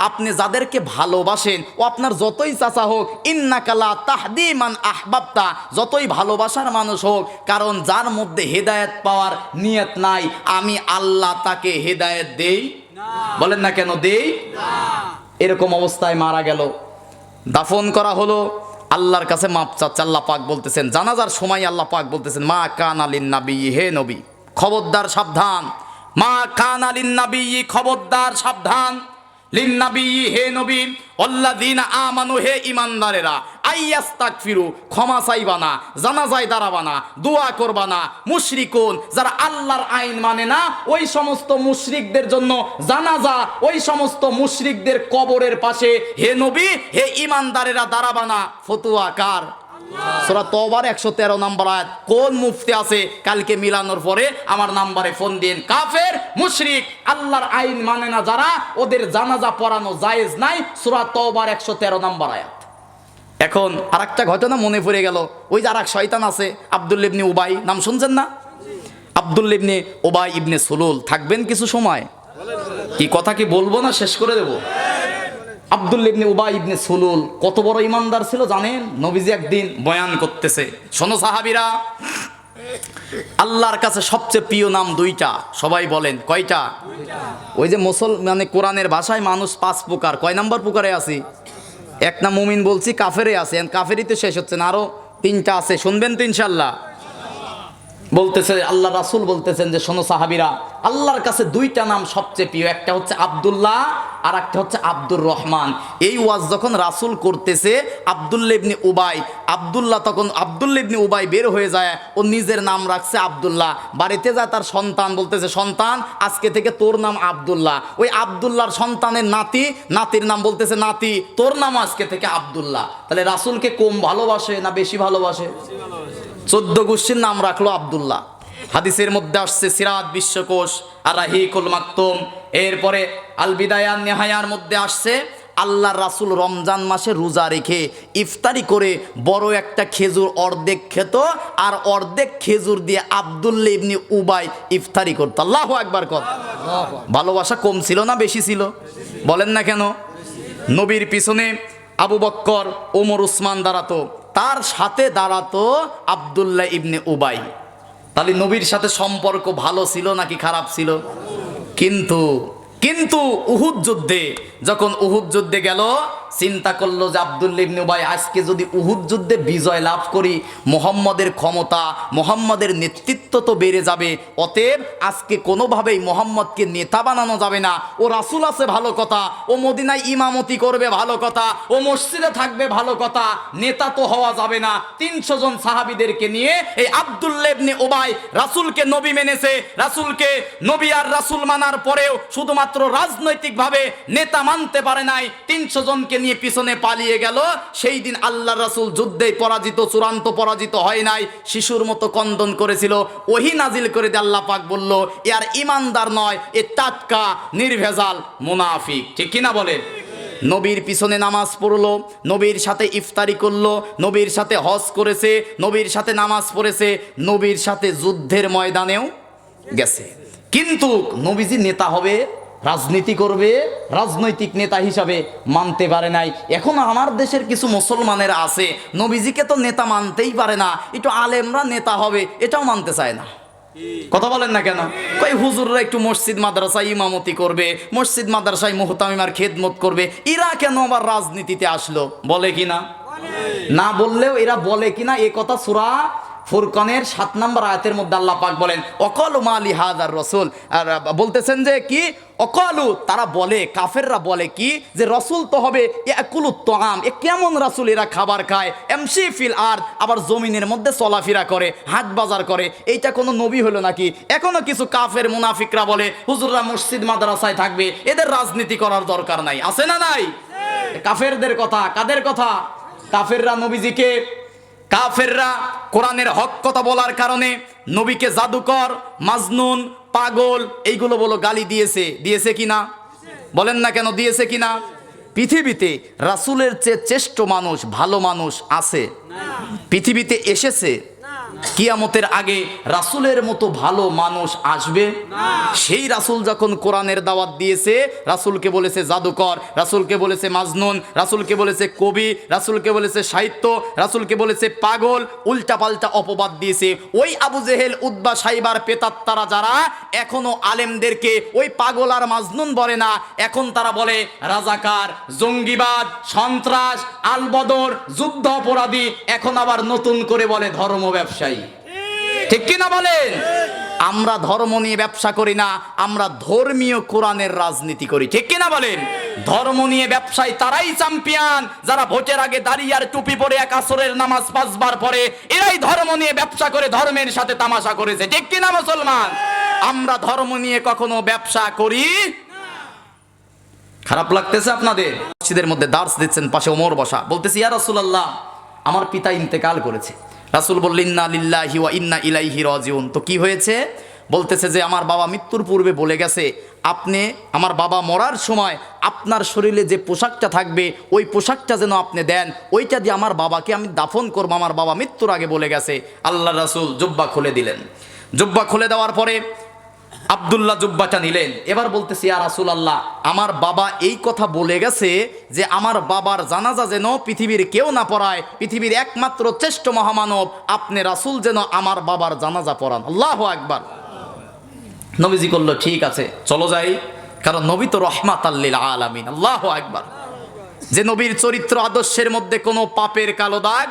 আপনি যাদেরকে ভালোবাসেন ও আপনার যতই চাচা হোক, ইন্নাকা লা তাহদি মান আহবাবতা, যতই ভালোবাসার মানুষ হোক, কারণ যার মধ্যে হেদায়েত পাওয়ার নিয়ত নাই আমি আল্লাহ তাকে হেদায়েত দেই না। বলেন না কেন দেই না। এরকম অবস্থায় মারা গেল, দাফন করা হলো, আল্লাহর কাছে মাপ চাচ্ছে। আল্লাহ পাক বলতেছেন জানাজার সময় আল্লাহ পাক বলতেছেন মা কানা লিন নাবী, হে নবী খবরদার সাবধান, মা কানা লিন নাবী, খবরদার সাবধান, লিন নাবী হে নবী, আল্লাযীনা আমানু হে ঈমানদারেরা, আইয়াস্তাগফিরু ক্ষমা চাইবা না, জানাজায় দাঁড়াবা না, দোয়া করবা না, মুশরিকুন যারা আল্লাহর আইন মানে না ওই সমস্ত মুশরিকদের জন্য জানাজা, ওই সমস্ত মুশরিকদের কবরের পাশে হে নবী হে ঈমানদারেরা দাঁড়াবা না। ফতোয়া কার? সূরা তওবার 113 নম্বর আয়াত। কোন মুফতি আছে কালকে মিলানোর পরে আমার নাম্বারে ফোন দিন। কাফের মুশরিক আল্লাহর আইন মানে না যারা, ওদের জানাজা পড়ানো জায়েজ নাই। সূরা তওবার 113 নম্বর আয়াত। এখন আরেকটা ঘটনা মনে পড়ে গেল, ওই যে আরেক শয়তান আছে আব্দুল্লাহ ইবনে উবাই, নাম শুনছেন না? আব্দুল্লাহ ইবনে উবাই ইবনে সুলুল। থাকবেন কিছু সময়, কি কথা কি বলবো না শেষ করে দেব। আব্দুল্লাহ ইবনে উবাই ইবনে সুলুল কত বড় ইমানদার ছিল জানেন? নবীজি একদিন বয়ান করতেছে, শোনো সাহাবীরা, আল্লাহর কাছে সবচেয়ে প্রিয় নাম দুইটা, সবাই বলেন কয়টা? ওই যে মানে কোরআনের ভাষায় মানুষ 5 প্রকার, কয় নাম্বার প্রকারে আছি? এক না মুমিন বলছি, কাফেরে আছে, কাফেরই তো শেষ হচ্ছে না, আরো 3টা আছে, শুনবেন তো ইনশাআল্লাহ। বলতেছে আল্লাহ রাসূল বলতেছেন যে শোনো সাহাবীরা, আল্লাহর কাছে 2টা নাম সবচেয়ে প্রিয়, একটা হচ্ছে আব্দুল্লাহ আর একটা হচ্ছে আব্দুর রহমান। এই ওয়াজ যখন রাসূল করতেছে আব্দুল্লাহ ইবনে উবাই, তখন আব্দুল্লাহ ইবনে উবাই বের হয়ে যায়, ও নিজের নাম রাখছে আব্দুল্লাহ। বাড়িতে যায় তার সন্তান বলতেছে সন্তান আজকে থেকে তোর নাম আব্দুল্লাহ। ওই আব্দুল্লাহর সন্তানের নাতির নাম বলতেছে নাতি তোর নাম আজকে থেকে আব্দুল্লাহ। তাহলে রাসূলকে কম ভালোবাসে না বেশি ভালোবাসে? 14 গোষ্ঠীর নাম রাখলো আব্দুল্লাহ। হাদিসের মধ্যে আসছে সিরাত বিশ্বকোষ আর রাহিকুল মাকতুম, এরপরে আল বিদায়া নিহায়ার মধ্যে আসছে আল্লাহর রাসূল রমজান মাসে রোজা রেখে ইফতারি করে বড় একটা খেজুর অর্ধেক খেত, আর অর্ধেক খেজুর দিয়ে আব্দুল্লাহ ইবনে উবাই ইফতারি করত। আল্লাহু আকবার কর। ভালোবাসা কম ছিল না বেশি ছিল? বলেন না কেন? নবীর পিছনে আবু বক্কর, ওমর, উসমান দাঁড়াতো, তার সাথে দাঁড়াতো আব্দুল্লাহ ইবনে উবাই। তাহলে নবীর সাথে সম্পর্ক ভালো ছিল নাকি খারাপ ছিল? কিন্তু উহুদ যুদ্ধে, যখন উহুদ যুদ্ধে গেল, চিন্তা করলো যে আব্দুল্লাহ ইবনে উবাই আজকে যদি উহুদ যুদ্ধে বিজয় লাভ করি, মুহাম্মদের ক্ষমতা, মুহাম্মদের নেতৃত্ব তো বেড়ে যাবে, অতএব আজকে কোনোভাবেই মুহাম্মদকে নেতা বানানো যাবে না। ও রাসূল আছে ভালো কথা, ও মদিনায় ইমামতি করবে ভালো কথা, ও মসজিদে থাকবে ভালো কথা, নেতা তো হওয়া যাবে না। 300 জন সাহাবীদেরকে নিয়ে এই আব্দুল্লাহ ইবনে উবাই রাসূলকে নবী মেনেছে, রাসূলকে নবী আর রাসূল মানার পরেও শুধুমাত্র রাজনৈতিকভাবে নেতা মানতে পারে নাই, 300 জনকে নিয়ে পিছনে পালিয়ে গেল। সেই দিন আল্লাহর রাসূল যুদ্ধে পরাজিত, চূড়ান্ত পরাজিত হয় নাই, শিশুর মতো কন্দন করেছিল। ওহী নাজিল করে দিয়ে আল্লাহ পাক বলল এ আর ঈমানদার নয়, এ টাটকা নির্ভেজাল মুনাফিক। ঠিক কিনা বলেন? নবীর পিছনে নামাজ পড়লো, নবীর সাথে ইফতারি করলো, নবীর সাথে হজ করেছে, নবীর সাথে নামাজ পড়েছে, নবীর সাথে যুদ্ধের ময়দানেও গেছে। কিন্তু নবীজি নেতা হবে রাজনীতি করবে, রাজনৈতিক নেতা হিসাবে মানতে পারে নাই। এখন আমার দেশের কিছু মুসলমানেরা আছে, নবীজিকে তো নেতা মানতেই পারে না, একটু আলেমরা নেতা হবে এটাও মানতে চায় না। কথা বলেন না কেন? কই হুজুররা একটু মসজিদ মাদ্রাসায় ইমামতি করবে, মসজিদ মাদ্রাসায় মুহতামিমার খেদমত করবে, এরা কেন আবার রাজনীতিতে আসলো? বলে কিনা? না বললেও এরা বলে কিনা এ কথা সূরা ফুরকানের 7 নম্বর আয়াতের মধ্যে আল্লাহ পাক বলেন অকালু মালি হাযার রাসূল, আর বলতেছেন যে কি অকালু, তারা বলে, কাফেররা বলে কি যে রাসূল তো হবে ইয়াকুলুত তাআম, এ কেমন রাসূল, এরা খাবার খায়, এমশি ফিল আরদ, আবার জমিনের মধ্যে চলাফেরা করে, হাট বাজার করে, এইটা কোনো নবী হলো নাকি? এখনো কিছু কাফের মুনাফিকরা বলে হুজুররা মসজিদ মাদ্রাসায় থাকবে, এদের রাজনীতি করার দরকার নাই। আছে না নাই? কাফেরদের কথা। কাদের কথা? কাফেররা নবীজিকে, কাফেররা কোরআনের হক কথা বলার কারণে নবীকে জাদুকর, মাজনুন, পাগল এইগুলো বলো গালি দিয়েছে। দিয়েছে কিনা? বলেন না কেন দিয়েছে কিনা? পৃথিবীতে রাসূলের চেয়ে শ্রেষ্ঠ মানুষ, ভালো মানুষ আছে? পৃথিবীতে এসেছে? কিয়ামতের আগে রাসূলের মতো ভালো মানুষ আসবে? সেই রাসূল যখন কোরআনের দাওয়াত দিয়েছে, রাসূলকে বলেছে জাদুকর, রাসূলকে বলেছে মাজনুন, রাসূলকে বলেছে কবি, রাসূলকে বলেছে সাহিত্য, রাসূলকে বলেছে পাগল, উল্টাপাল্টা অপবাদ দিয়েছে। ওই আবু জেহেল, উতবা, সাইবার পেতাত্তারা যারা এখনো আলেমদেরকে ওই পাগল আর মাজনুন বলে না, এখন তারা বলে রাজাকার, জঙ্গিবাদ, সন্ত্রাস, আলবদর, যুদ্ধ অপরাধী, এখন আবার নতুন করে বলে ধর্ম ব্যবসায়ী। ঠিক কিনা বলেন? আমরা ধর্ম নিয়ে ব্যবসা করি না, আমরা ধর্মীয় কোরআনের রাজনীতি করি। ঠিক কিনা বলেন? ধর্ম নিয়ে ব্যবসায় তারাই চ্যাম্পিয়ন যারা ভোটের আগে দাঁড়িয়ে আর টুপি পরে এক আসরের নামাজ 5 বার পরে, এরাই ধর্ম নিয়ে ব্যবসা করে ধর্মের সাথে তামাশা করেছে। ঠিক কিনা মুসলমান? আমরা ধর্ম নিয়ে কখনো ব্যবসা করি। খারাপ লাগতেছে আপনাদের? মসজিদের মধ্যে দার্স দিচ্ছেন, পাশে ওমর বসা, বলতেছি ইয়া রাসূলুল্লাহ আমার পিতা ইন্তেকাল করেছে। রাসূল বললেন ইন্না লিল্লাহি ওয়া ইন্না ইলাইহি রাজিউন। তো কি হয়েছে? বলতেছে যে আমার বাবা মৃত্যুর পূর্বে বলে গেছে, আপনি আমার বাবা মরার সময় আপনার শরীরে যে পোশাকটা থাকবে ওই পোশাকটা যেন আপনি দেন, ওইটা দিয়ে আমার বাবাকে আমি দাফন করব, আমার বাবা মৃত্যুর আগে বলে গেছে। আল্লাহ রাসূল জুব্বা খুলে দিলেন। জুব্বা খুলে দেওয়ার পরে আব্দুল্লাহ জুব্বাটা নিলেন। এবার বলতেছি ইয়া রাসূলুল্লাহ আমার বাবা এই কথা বলে গেছে যে আমার বাবার জানাজা যেন পৃথিবীর কেউ না পড়ায়, পৃথিবীর একমাত্র শ্রেষ্ঠ মহামানব আপনি রাসূল যেন আমার বাবার জানাজা পড়ান। আল্লাহু আকবার। নবীজি বলল ঠিক আছে চলো যাই, কারণ নবী তো রাহমাতাল লিল আলামিন। আল্লাহু আকবার। যে নবীর চরিত্র আদর্শের মধ্যে কোনো পাপের কালো দাগ,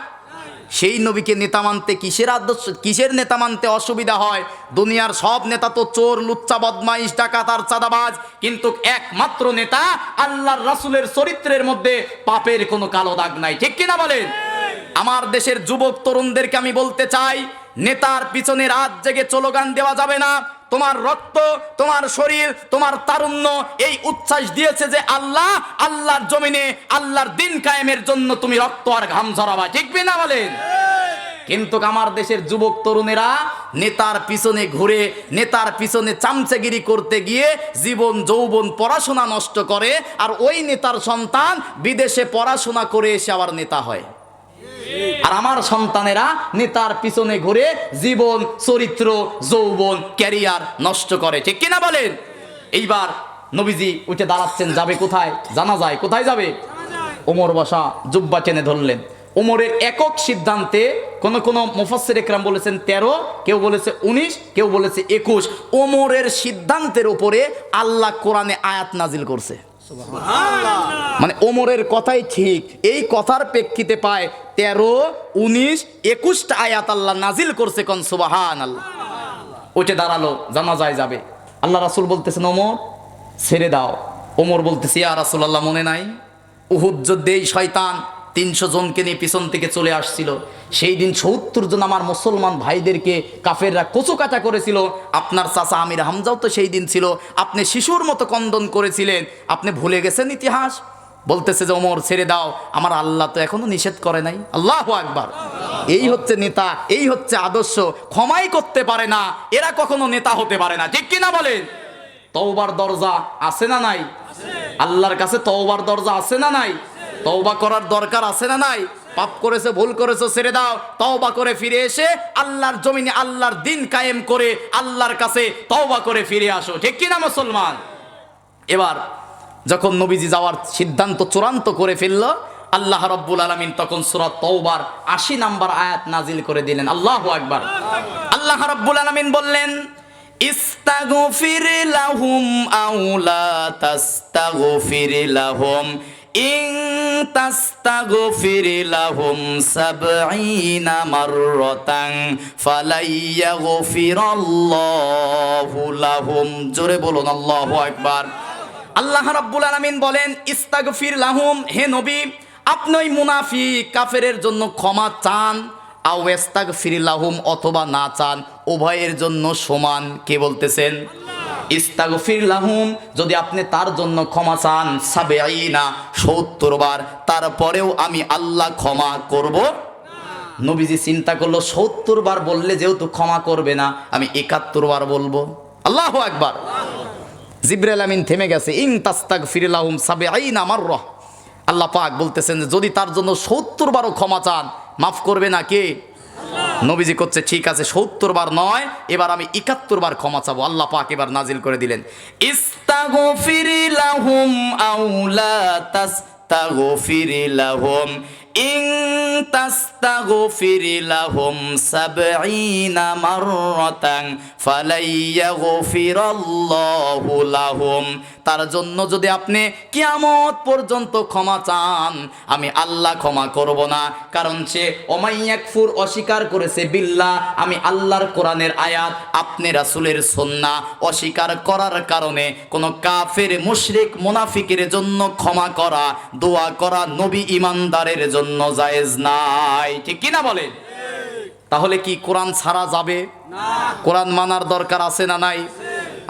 সেই নবীকে নেতা মানতে কিসের আদর্শ, কিসের নেতা মানতে অসুবিধা হয়? দুনিয়ার সব নেতা তো চোর, লুচ্চা, বদমাইশ, ডাকাত আর চাঁদাবাজ, কিন্তু একমাত্র নেতা আল্লাহর রাসূলের চরিত্রের মধ্যে পাপের কোনো কালো দাগ নাই। ঠিক কিনা বলেন? আমার দেশের যুবক তরুণদেরকে আমি বলতে চাই, নেতার পিছনে রাত জেগে স্লোগান দেওয়া যাবে না। তোমার রক্ত, তোমার শরীর, তোমার তারুণ্য এই উচ্ছ্বাস দিয়েছে যে আল্লাহ, আল্লাহর জমিনে আল্লাহর দিন কায়েমের জন্য তুমি রক্ত আর ঘাম ঝরাবা। ঠিক না বলেন? কিন্তু আমার দেশের যুবক তরুণেরা নেতার পিছনে ঘুরে, নেতার পিছনে চামচাগিরি করতে গিয়ে জীবন যৌবন পড়াশোনা নষ্ট করে, আর ওই নেতার সন্তান বিদেশে পড়াশোনা করে এসে আবার নেতা হয়। আর আমার সন্তানেরা নেতার পিছনে ঘুরে জীবন, চরিত্র, যৌবন, ক্যারিয়ার নষ্ট করে। ঠিক কিনা বলেন? এইবার নবীজি উঠে দাঁড়াচ্ছেন, যাবে কোথায়? জানা যায় কোথায় যাবে? ওমর বসা, জুব্বা টেনে ধরলেন। ওমরের একক সিদ্ধান্তে কোন কোন মুফাসসির ইকরাম বলেছেন 13, কেউ বলেছে 19, কেউ বলেছে 21। ওমরের সিদ্ধান্তের উপরে আল্লাহ কোরআনে আয়াত নাজিল করছে। মানে ওমরের কথাই ঠিক, এই কথার প্রেক্ষিতে পায় 13, 19, 21টা আয়াত আল্লাহ নাজিল করছে। কোন সুবহানাল্লাহ। উঠে দাঁড়ালো, জানাজায় যাবে। আল্লাহ রাসূল বলতেছেন ওমর ছেড়ে দাও। ওমর বলতেছে ইয়া রাসূলুল্লাহ মনে নাই উহুদ যুদ্ধে এই শয়তান 300 জনকে নিয়ে পিছন থেকে চলে আসছিল, সেই দিন 70 জন আমার মুসলমান ভাইদেরকে কাফেররা কচুকাটা করেছিল। আপনার চাচা আমির হামজাও তো সেই দিন ছিল, আপনি শিশুর মতো কন্দন করেছিলেন, আপনি ভুলে গেছেন ইতিহাস? বলতেছে যে ওমর ছেড়ে দাও, আমার আল্লাহ তো এখনো নিষেধ করে নাই। আল্লাহু আকবার। এই হচ্ছে নেতা, এই হচ্ছে আদর্শ। ক্ষমাই করতে পারে না, এরা কখনো নেতা হতে পারে না। ঠিক কিনা বলেন? তওবার দরজা আছে না নাই? আল্লাহর কাছে তওবার দরজা আছে না নাই? তওবা করার দরকার আছে না নাই? পাপ করেছে, ভুল করেছে, ছেড়ে দাও, তওবা করে ফিরে এসে আল্লাহর জমিনে আল্লাহর দিন কায়েম করে আল্লাহর কাছে তওবা করে ফিরে আসো। ঠিক কিনা মুসলমান? এবার যখন নবীজি যাওয়ার সিদ্ধান্ত চূড়ান্ত করে ফেলল, আল্লাহ রাব্বুল আলামিন তখন সূরা তাওবার ৮০ নম্বর আয়াত নাজিল করে দিলেন। আল্লাহু আকবার। আল্লাহ রাব্বুল আলামিন বললেন, ইস্তাগফির লাহুম আও লা তাস্তাগফির লাহুম ইন তাস্তাগফির লাহুম ৭০ মাররাতান ফালাইয়াগফিরাল্লাহু লাহুম। জোরে বলুন আল্লাহু আকবার। আল্লাহ রাব্বুল আলামিন বলেন, ইস্তাগফির লাহুম, হে নবী আপনি ওই মুনাফিক কাফেরের জন্য ক্ষমা চান, আও ইস্তাগফির লাহুম, অথবা না চান, উভয়ের জন্য সমান। কে বলতেছেন? ইস্তাগফির লাহুম, যদি আপনি তার জন্য ক্ষমা চান ৭০ বার, তারপরেও আমি আল্লাহ ক্ষমা করব। নবীজি চিন্তা করলো ৭০ বার বললে যেহেতু ক্ষমা করবে না, আমি ৭১ বার বলবো। আল্লাহু আকবার। জিবরাইল আমিন থেমে গেছে। ইন তাস্তাগফির লাহুম ৭০ মাররা। আল্লাহ পাক বলতেছেন যে যদি তার জন্য ৭০ বারও ক্ষমা চান, মাফ করবে না কে? নবীজি করছে ঠিক আছে, ৭০ বার নয়, এবার আমি ৭১ বার ক্ষমা চাবো। আল্লাহ পাক এবার নাজিল করে দিলেন, ইস্তাগফির লাহুম আও লা তাস্তাগফির লাহুম ইন তাস্তাগফির লাহুম ৭০ মাররাতান ফালাইয়াগফিরাল্লাহু লাহুম। তার জন্য যদি আপনি কিয়ামত পর্যন্ত ক্ষমা চান, আমি আল্লাহ ক্ষমা করব না। কারণ সে ওমাইয়াকফুর, অস্বীকার করেছে, বিল্লাহ, আমি আল্লাহর কোরআনের আয়াত, আপনি রাসূলের সুন্নাহ অস্বীকার করার কারণে কোন কাফের, মুশরিক, মুনাফিকের জন্য ক্ষমা করা, দোয়া করা নবী ঈমানদারের জন্য জায়েজ নাই। ঠিক কি না বলেন? তাহলে কি কোরআন ছাড়া যাবে না? কোরআন মানার দরকার আছে না নাই?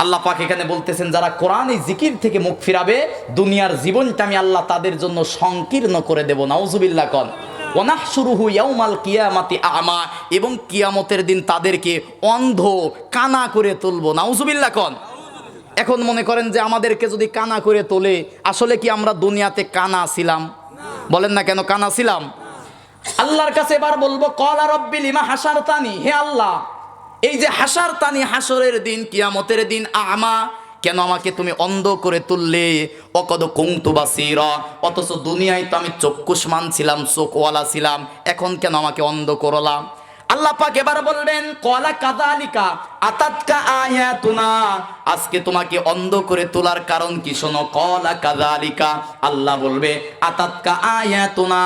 আল্লাহ পাক এখানে বলতেছেন, যারা কোরআন এই জিকির থেকে মুখ ফিরাবে, দুনিয়ার জীবনটা আমি আল্লাহ তাদের জন্য সংকীর্ণ করে দেব। নাউজুবিল্লাহ কন। ওয়ানাহশুরুহু ইয়াউমাল কিয়ামাতি আমা, এবং কিয়ামতের দিন তাদেরকে অন্ধ, কানা করে তুলব। নাউজুবিল্লাহ কন। এখন মনে করেন যে আমাদেরকে যদি কানা করে তোলে, আসলে কি আমরা দুনিয়াতে কানা ছিলাম? বলেন না, কেন কানা ছিলাম? আল্লাহর কাছে এবার বলবো, ক্বালা রাব্বি লিমা হাসারতানি, হে আল্লাহ, এই যে হাসারতানি, হাসরের দিন, কিয়ামতের দিন, আমা, কেন আমাকে তুমি অন্ধ করে তুললে? অকদ কুনতু বাসীরা, অথচ দুনিয়ায় তো আমি চক্ষুষ্মান ছিলাম, চোখওয়ালা ছিলাম, এখন কেন আমাকে অন্ধ করলা? আল্লাহ পাক এবার বলবেন, ক্বালা কাযালিকা আতাতকা আয়াতুনা, আজকে তোমাকে অন্ধ করে তোলার কারণ কি শোনো। ক্বালা কাযালিকা, আল্লাহ বলবে, আতাতকা আয়াতুনা,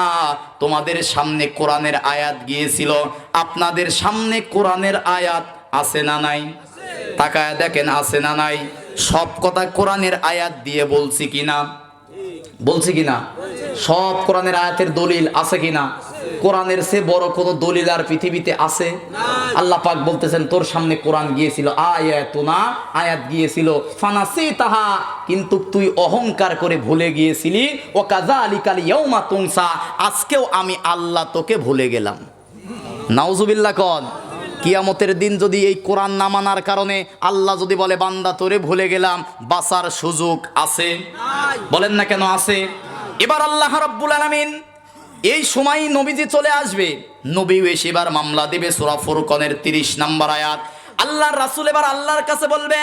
তোমাদের সামনে কোরআনের আয়াত গিয়েছিল। আপনাদের সামনে কোরআনের আয়াত আছে না নাই? তাকায় দেখেন, আছে না নাই? সব কথা কোরআনের আয়াত দিয়ে বলছি কিনা? বলছি কিনা? সব কোরআনের আয়াতের দলিল আছে কিনা? কোরআনের চেয়ে বড় কোন দলিল আর পৃথিবীতে আছে? আল্লাহ পাক বলতেছেন, তোর সামনে কোরআন গিয়েছিল, আয়াতুনা, আয়াত গিয়েছিল, ফানাসিতাহা, কিন্তু তুই অহংকার করে ভুলে গিয়েছিলি। ও কাযালিকাল ইয়াউমা তুনসা, আজকেও আমি আল্লাহ তোকে ভুলে গেলাম। নাউজুবিল্লাহ কন। কিয়ামতের দিন যদি এই কোরআন না মানার কারণে আল্লাহ যদি বলে, বান্দা তোরে ভুলে গেলাম, বাঁচার সুযোগ আছে? বলেন না, কেন আছে? এবার আল্লাহ রাব্বুল আলামিন এই সময় নবীজি চলে আসবে, নবী এসে এবার মামলা দেবে। সূরা ফুরকানের ৩০ নম্বর আয়াত। আল্লাহর রাসূল এবার আল্লাহর কাছে বলবে,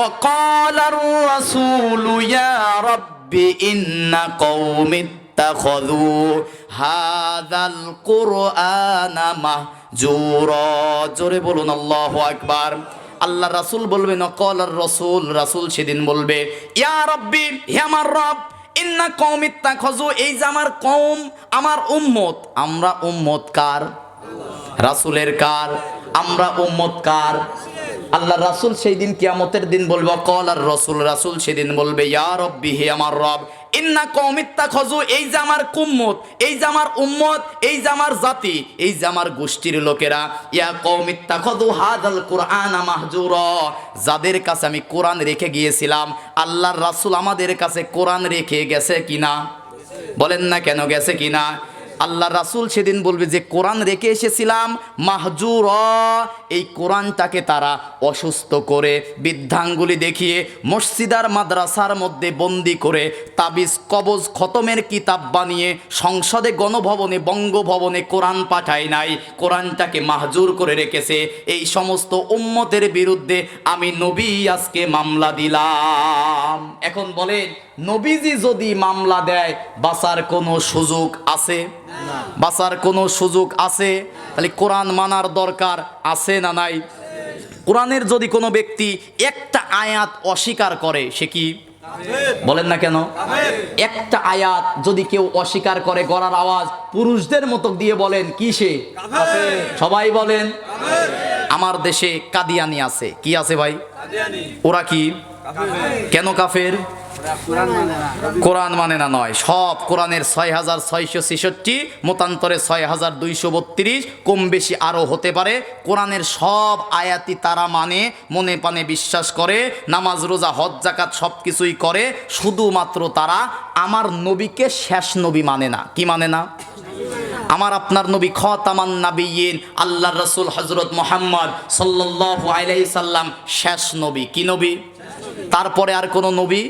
ও ক্বালার রাসূলু ইয়া রাব্বি ইন্না কওমি ইত্তাখাযু হাযাল কুরআনা মাহজুরা। জোরে বলুন আল্লাহু আকবার। আল্লাহর রাসূল বলবেন, ক্বালার রাসূল, রাসূল সেদিন বলবে, ইয়া রাব্বি, হে আমার রব, ইন্না কওমি ইত্তাখাযু, এই যে আমার কওম, আমার উম্মত, আমরা উম্মত কার? রাসূলের। কার? আমরা উম্মত কার? আল্লাহ রাসূল সেই দিন কিয়ামতের দিন বলবে, ক্বালার রাসূল, রাসূল সেদিন বলবে, ইয়া রাব্বি, হে আমার রব, ইন্না কওমি ইত্তাখাযু, এই যে আমার উম্মত, এই যে আমার উম্মত, এই যে আমার জাতি, এই যে আমার গোষ্ঠীর লোকেরা, ইয়া কওমি ইত্তাখাযু হাযাল কুরআনা মাহজুরা, যাদের কাছে আমি কোরআন রেখে গিয়েছিলাম, আল্লাহর রাসূল আমাদের কাছে কোরআন রেখে গেছে কিনা? বলেন না, কেন গেছে কিনা? আল্লাহ রাসূল সেদিন বলবে যে কোরআন রেখে এসেছিলাম মাহজুর, এই কোরআনটাকে তারা অসুস্থ করে বৃদ্ধাঙ্গুলি দেখিয়ে মসজিদ আর মাদ্রাসার মধ্যে বন্দি করে তাবিজ কবজ খতমের কিতাব বানিয়ে সংসদে গণভবনে বঙ্গভবনে কোরআন পাঠায় নাই, কোরআনটাকে মাহজুর করে রেখেছে। এই সমস্ত উম্মতের বিরুদ্ধে আমি নবী আজকে মামলা দিলাম। এখন বলেন, নবীজি যদি মামলা দেয় বাঁচার কোনো সুযোগ আছে? বাঁচার কোনো সুযোগ আছে? তাহলে কোরআন মানার দরকার আছে না নাই? কোরআনের যদি কোনো ব্যক্তি একটা আয়াত অস্বীকার করে সে কি? বলেন না কেন? একটা আয়াত যদি কেউ অস্বীকার করে, গলার আওয়াজ পুরুষদের মতো দিয়ে বলেন কি সে? সবাই বলেন। আমার দেশে কাদিয়ানি আছে। কি আছে ভাই? ওরা কি? কেন কাফের? কোরআন মানে না নয়, সব কোরআনের ৬৬৬৬ মতান্তরে ৬২৩২ কম বেশি আরও হতে পারে। কোরআনের সব আয়াতই তারা মানে, মনে প্রাণে বিশ্বাস করে, নামাজ রোজা হজ যাকাত সব কিছুই করে, শুধুমাত্র তারা আমার নবীকে শেষ নবী মানে না। কি মানে না? আমার আপনার নবী খাতামান নাবিয়্যিন আল্লাহর রাসূল হযরত মুহাম্মদ সাল্লাল্লাহু আলাইহি সাল্লাম শেষ নবী। কি নবী? তারপরে আর কোন নবী,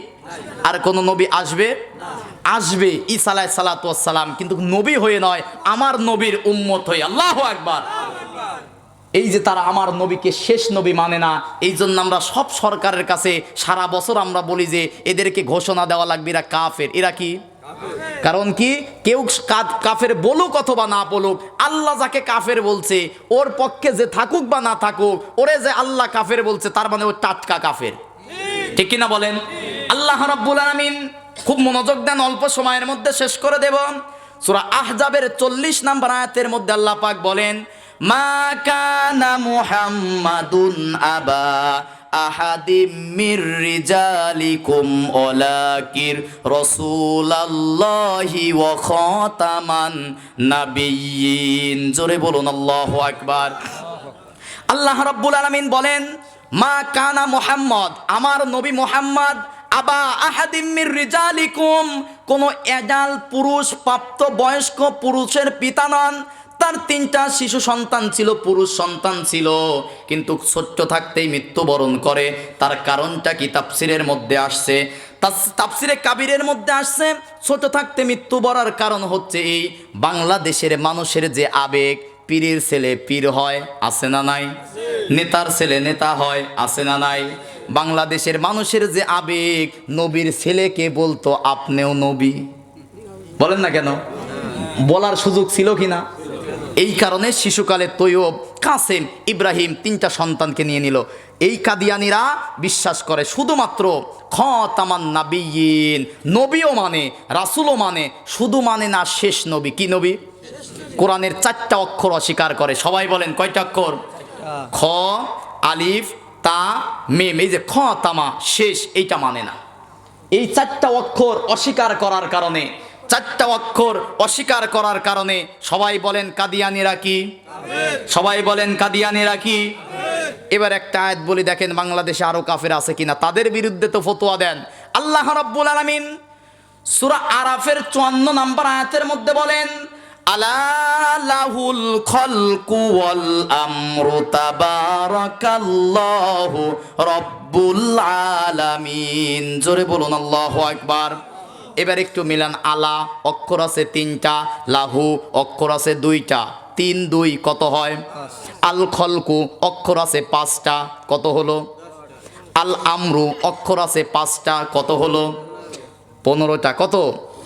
আর কোন নবী আসবে? আসবে ঈসা আলাইহিস সালাতু ওয়াস সালাম, কিন্তু নবী হয়ে নয়, আমার নবীর উম্মত হয়ে। আল্লাহু আকবার। এই যে তারা আমার নবীকে শেষ নবী মানে না, এই জন্য আমরা সব সরকারের কাছে সারা বছর আমরা বলি যে এদেরকে ঘোষণা দেওয়া লাগবে এরা কাফের। এরা কি? কারণ কি? কেউ কাফের বলুক অথবা না বলুক, আল্লাহ যাকে কাফের বলছে ওর পক্ষে যে থাকুক বা না থাকুক, ওরে যে আল্লাহ কাফের বলছে তার মানে ও টাটকা কাফের। ঠিক কিনা বলেন? আল্লাহ রাব্বুল আলামিন, খুব মনোযোগ দেন, অল্প সময়ের মধ্যে শেষ করে দেব। সূরা আহজাবের ৪০ নম্বর আয়াতের মধ্যে আল্লাহ পাক বলেন, মা কানা মুহাম্মাদুন আবা আহাদিম মির রিজালিকুম ওয়ালাকির রাসূলুল্লাহি ওয়া খাতামান নাবিয়্যিন। জোরে বলুন আল্লাহু আকবার। আল্লাহ রাব্বুল আলামিন বলেন, মা কানা মুহাম্মদ, আমার নবী মুহাম্মদ, আবা আহাদিম মির রিজালিকুম, কোন এজাল পুরুষ প্রাপ্ত বয়স্ক পুরুষের পিতা নন। তার ৩টা শিশু সন্তান ছিল, পুরুষ সন্তান ছিল, কিন্তু ছোট্ট থাকতেই মৃত্যুবরণ করে। তার কারণটা কি? তাফসিরের মধ্যে আসছে, তাফসিরে কাবিরের মধ্যে আসছে, ছোট থাকতে মৃত্যুবরণের কারণ হচ্ছে এই বাংলাদেশের মানুষের যে আবেগ, পীরের ছেলে পীর হয়, আছে না নাই? নেতার ছেলে নেতা হয়, আছে না নাই? বাংলাদেশের মানুষের যে আবেগ, নবীর ছেলেকে বলতো আপনিও নবী। বলেন না কেন? বলার সুযোগ ছিল কিনা? এই কারণে শিশুকালে তৈয়ব, কাসেম, ইব্রাহিম ৩টা সন্তানকে নিয়ে নিল। এই কাদিয়ানিরা বিশ্বাস করে শুধুমাত্র খাতামান নাবিয়্যিন, নবীও মানে, রাসূলও মানে, শুধু মানে না শেষ নবী। কি নবী? কোরআনের 4টা অক্ষর অস্বীকার করে। সবাই বলেন কয়টা অক্ষর? খ, আলিফ, তা, মিম। এই যে খাতামা শেষ, এইটা মানে না। এই 4টা অক্ষর অস্বীকার করার কারণে, 4টা অক্ষর অস্বীকার করার কারণে সবাই বলেন কাদিয়ানিরা কি? সবাই বলেন কাদিয়ানিরা কি? এবার একটা আয়াত বলি, দেখেন বাংলাদেশে আরো কাফের আছে কিনা, তাদের বিরুদ্ধে তো ফতোয়া দেন। আল্লাহ রাব্বুল আলামিন সূরা আরাফের 54 নম্বর আয়াতের মধ্যে বলেন, আলা লাহুল খালকু ওয়াল আমরু তাবারাকাল্লাহু রাব্বুল আলামিন। জোরে বলুন আল্লাহু আকবার। এবার একটু মিলান, আলা অক্ষর আছে 3টা, লাহু অক্ষর আছে 2টা, 3 2 কত হয়? আল খলকু অক্ষর আছে 5টা, কত হলো? আল আমরু অক্ষর আছে 5টা, কত হলো? 15টা। কত?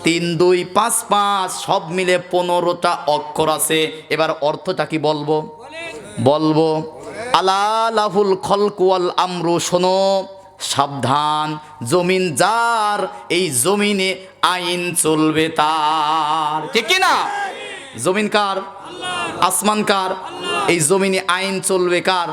3 2 5 5, সব মিলে 15টা অক্ষর আছে। এবার অর্থটা কি বলবো? বলবো আলা লাহুল খলকু ওয়াল আমরু। শোনো, সাবধান, জমিন যার, এই জমিনে আইন চলবে তার। ঠিক কি না? জমিন কার? আসমান কার? এই জমিনে আইন চলবে কার?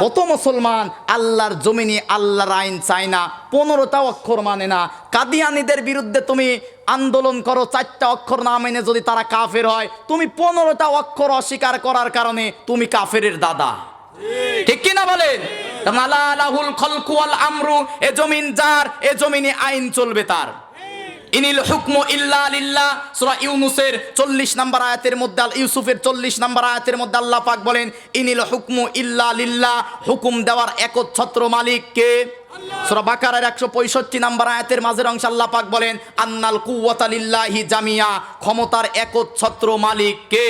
কত মুসলমান আল্লাহর জমিনে আল্লাহর আইন চায় না, 15টা অক্ষর মানে না। কাদিয়ানীদের বিরুদ্ধে তুমি আন্দোলন করো, 4টা অক্ষর না মেনে যদি তারা কাফের হয়, তুমি 15টা অক্ষর অস্বীকার করার কারণে তুমি কাফেরের দাদা। ঠিক কি না বলেন? আলা লাহুল খলকু ওয়াল আমরু, এ জমিন যার, এ জমিনে আইন চলবে তার। ইনিল হুকমু ইল্লা লিল্লাহ। সূরা ইউনূসের 40 নম্বর আয়াতের মধ্যে ইউসুফের 40 নম্বর আয়াতের মধ্যে আল্লাহ পাক বলেন ইনিল হুকমু ইল্লা লিল্লাহ, হুকুম দেওয়ার একচ্ছত্র মালিক কে? সূরা বাকারার 165 নম্বর আয়াতের মাঝের অংশে আল্লাহ পাক বলেন আন্নাল কুওয়াতা লিল্লাহি জামিয়া, ক্ষমতার একচ্ছত্র মালিক কে?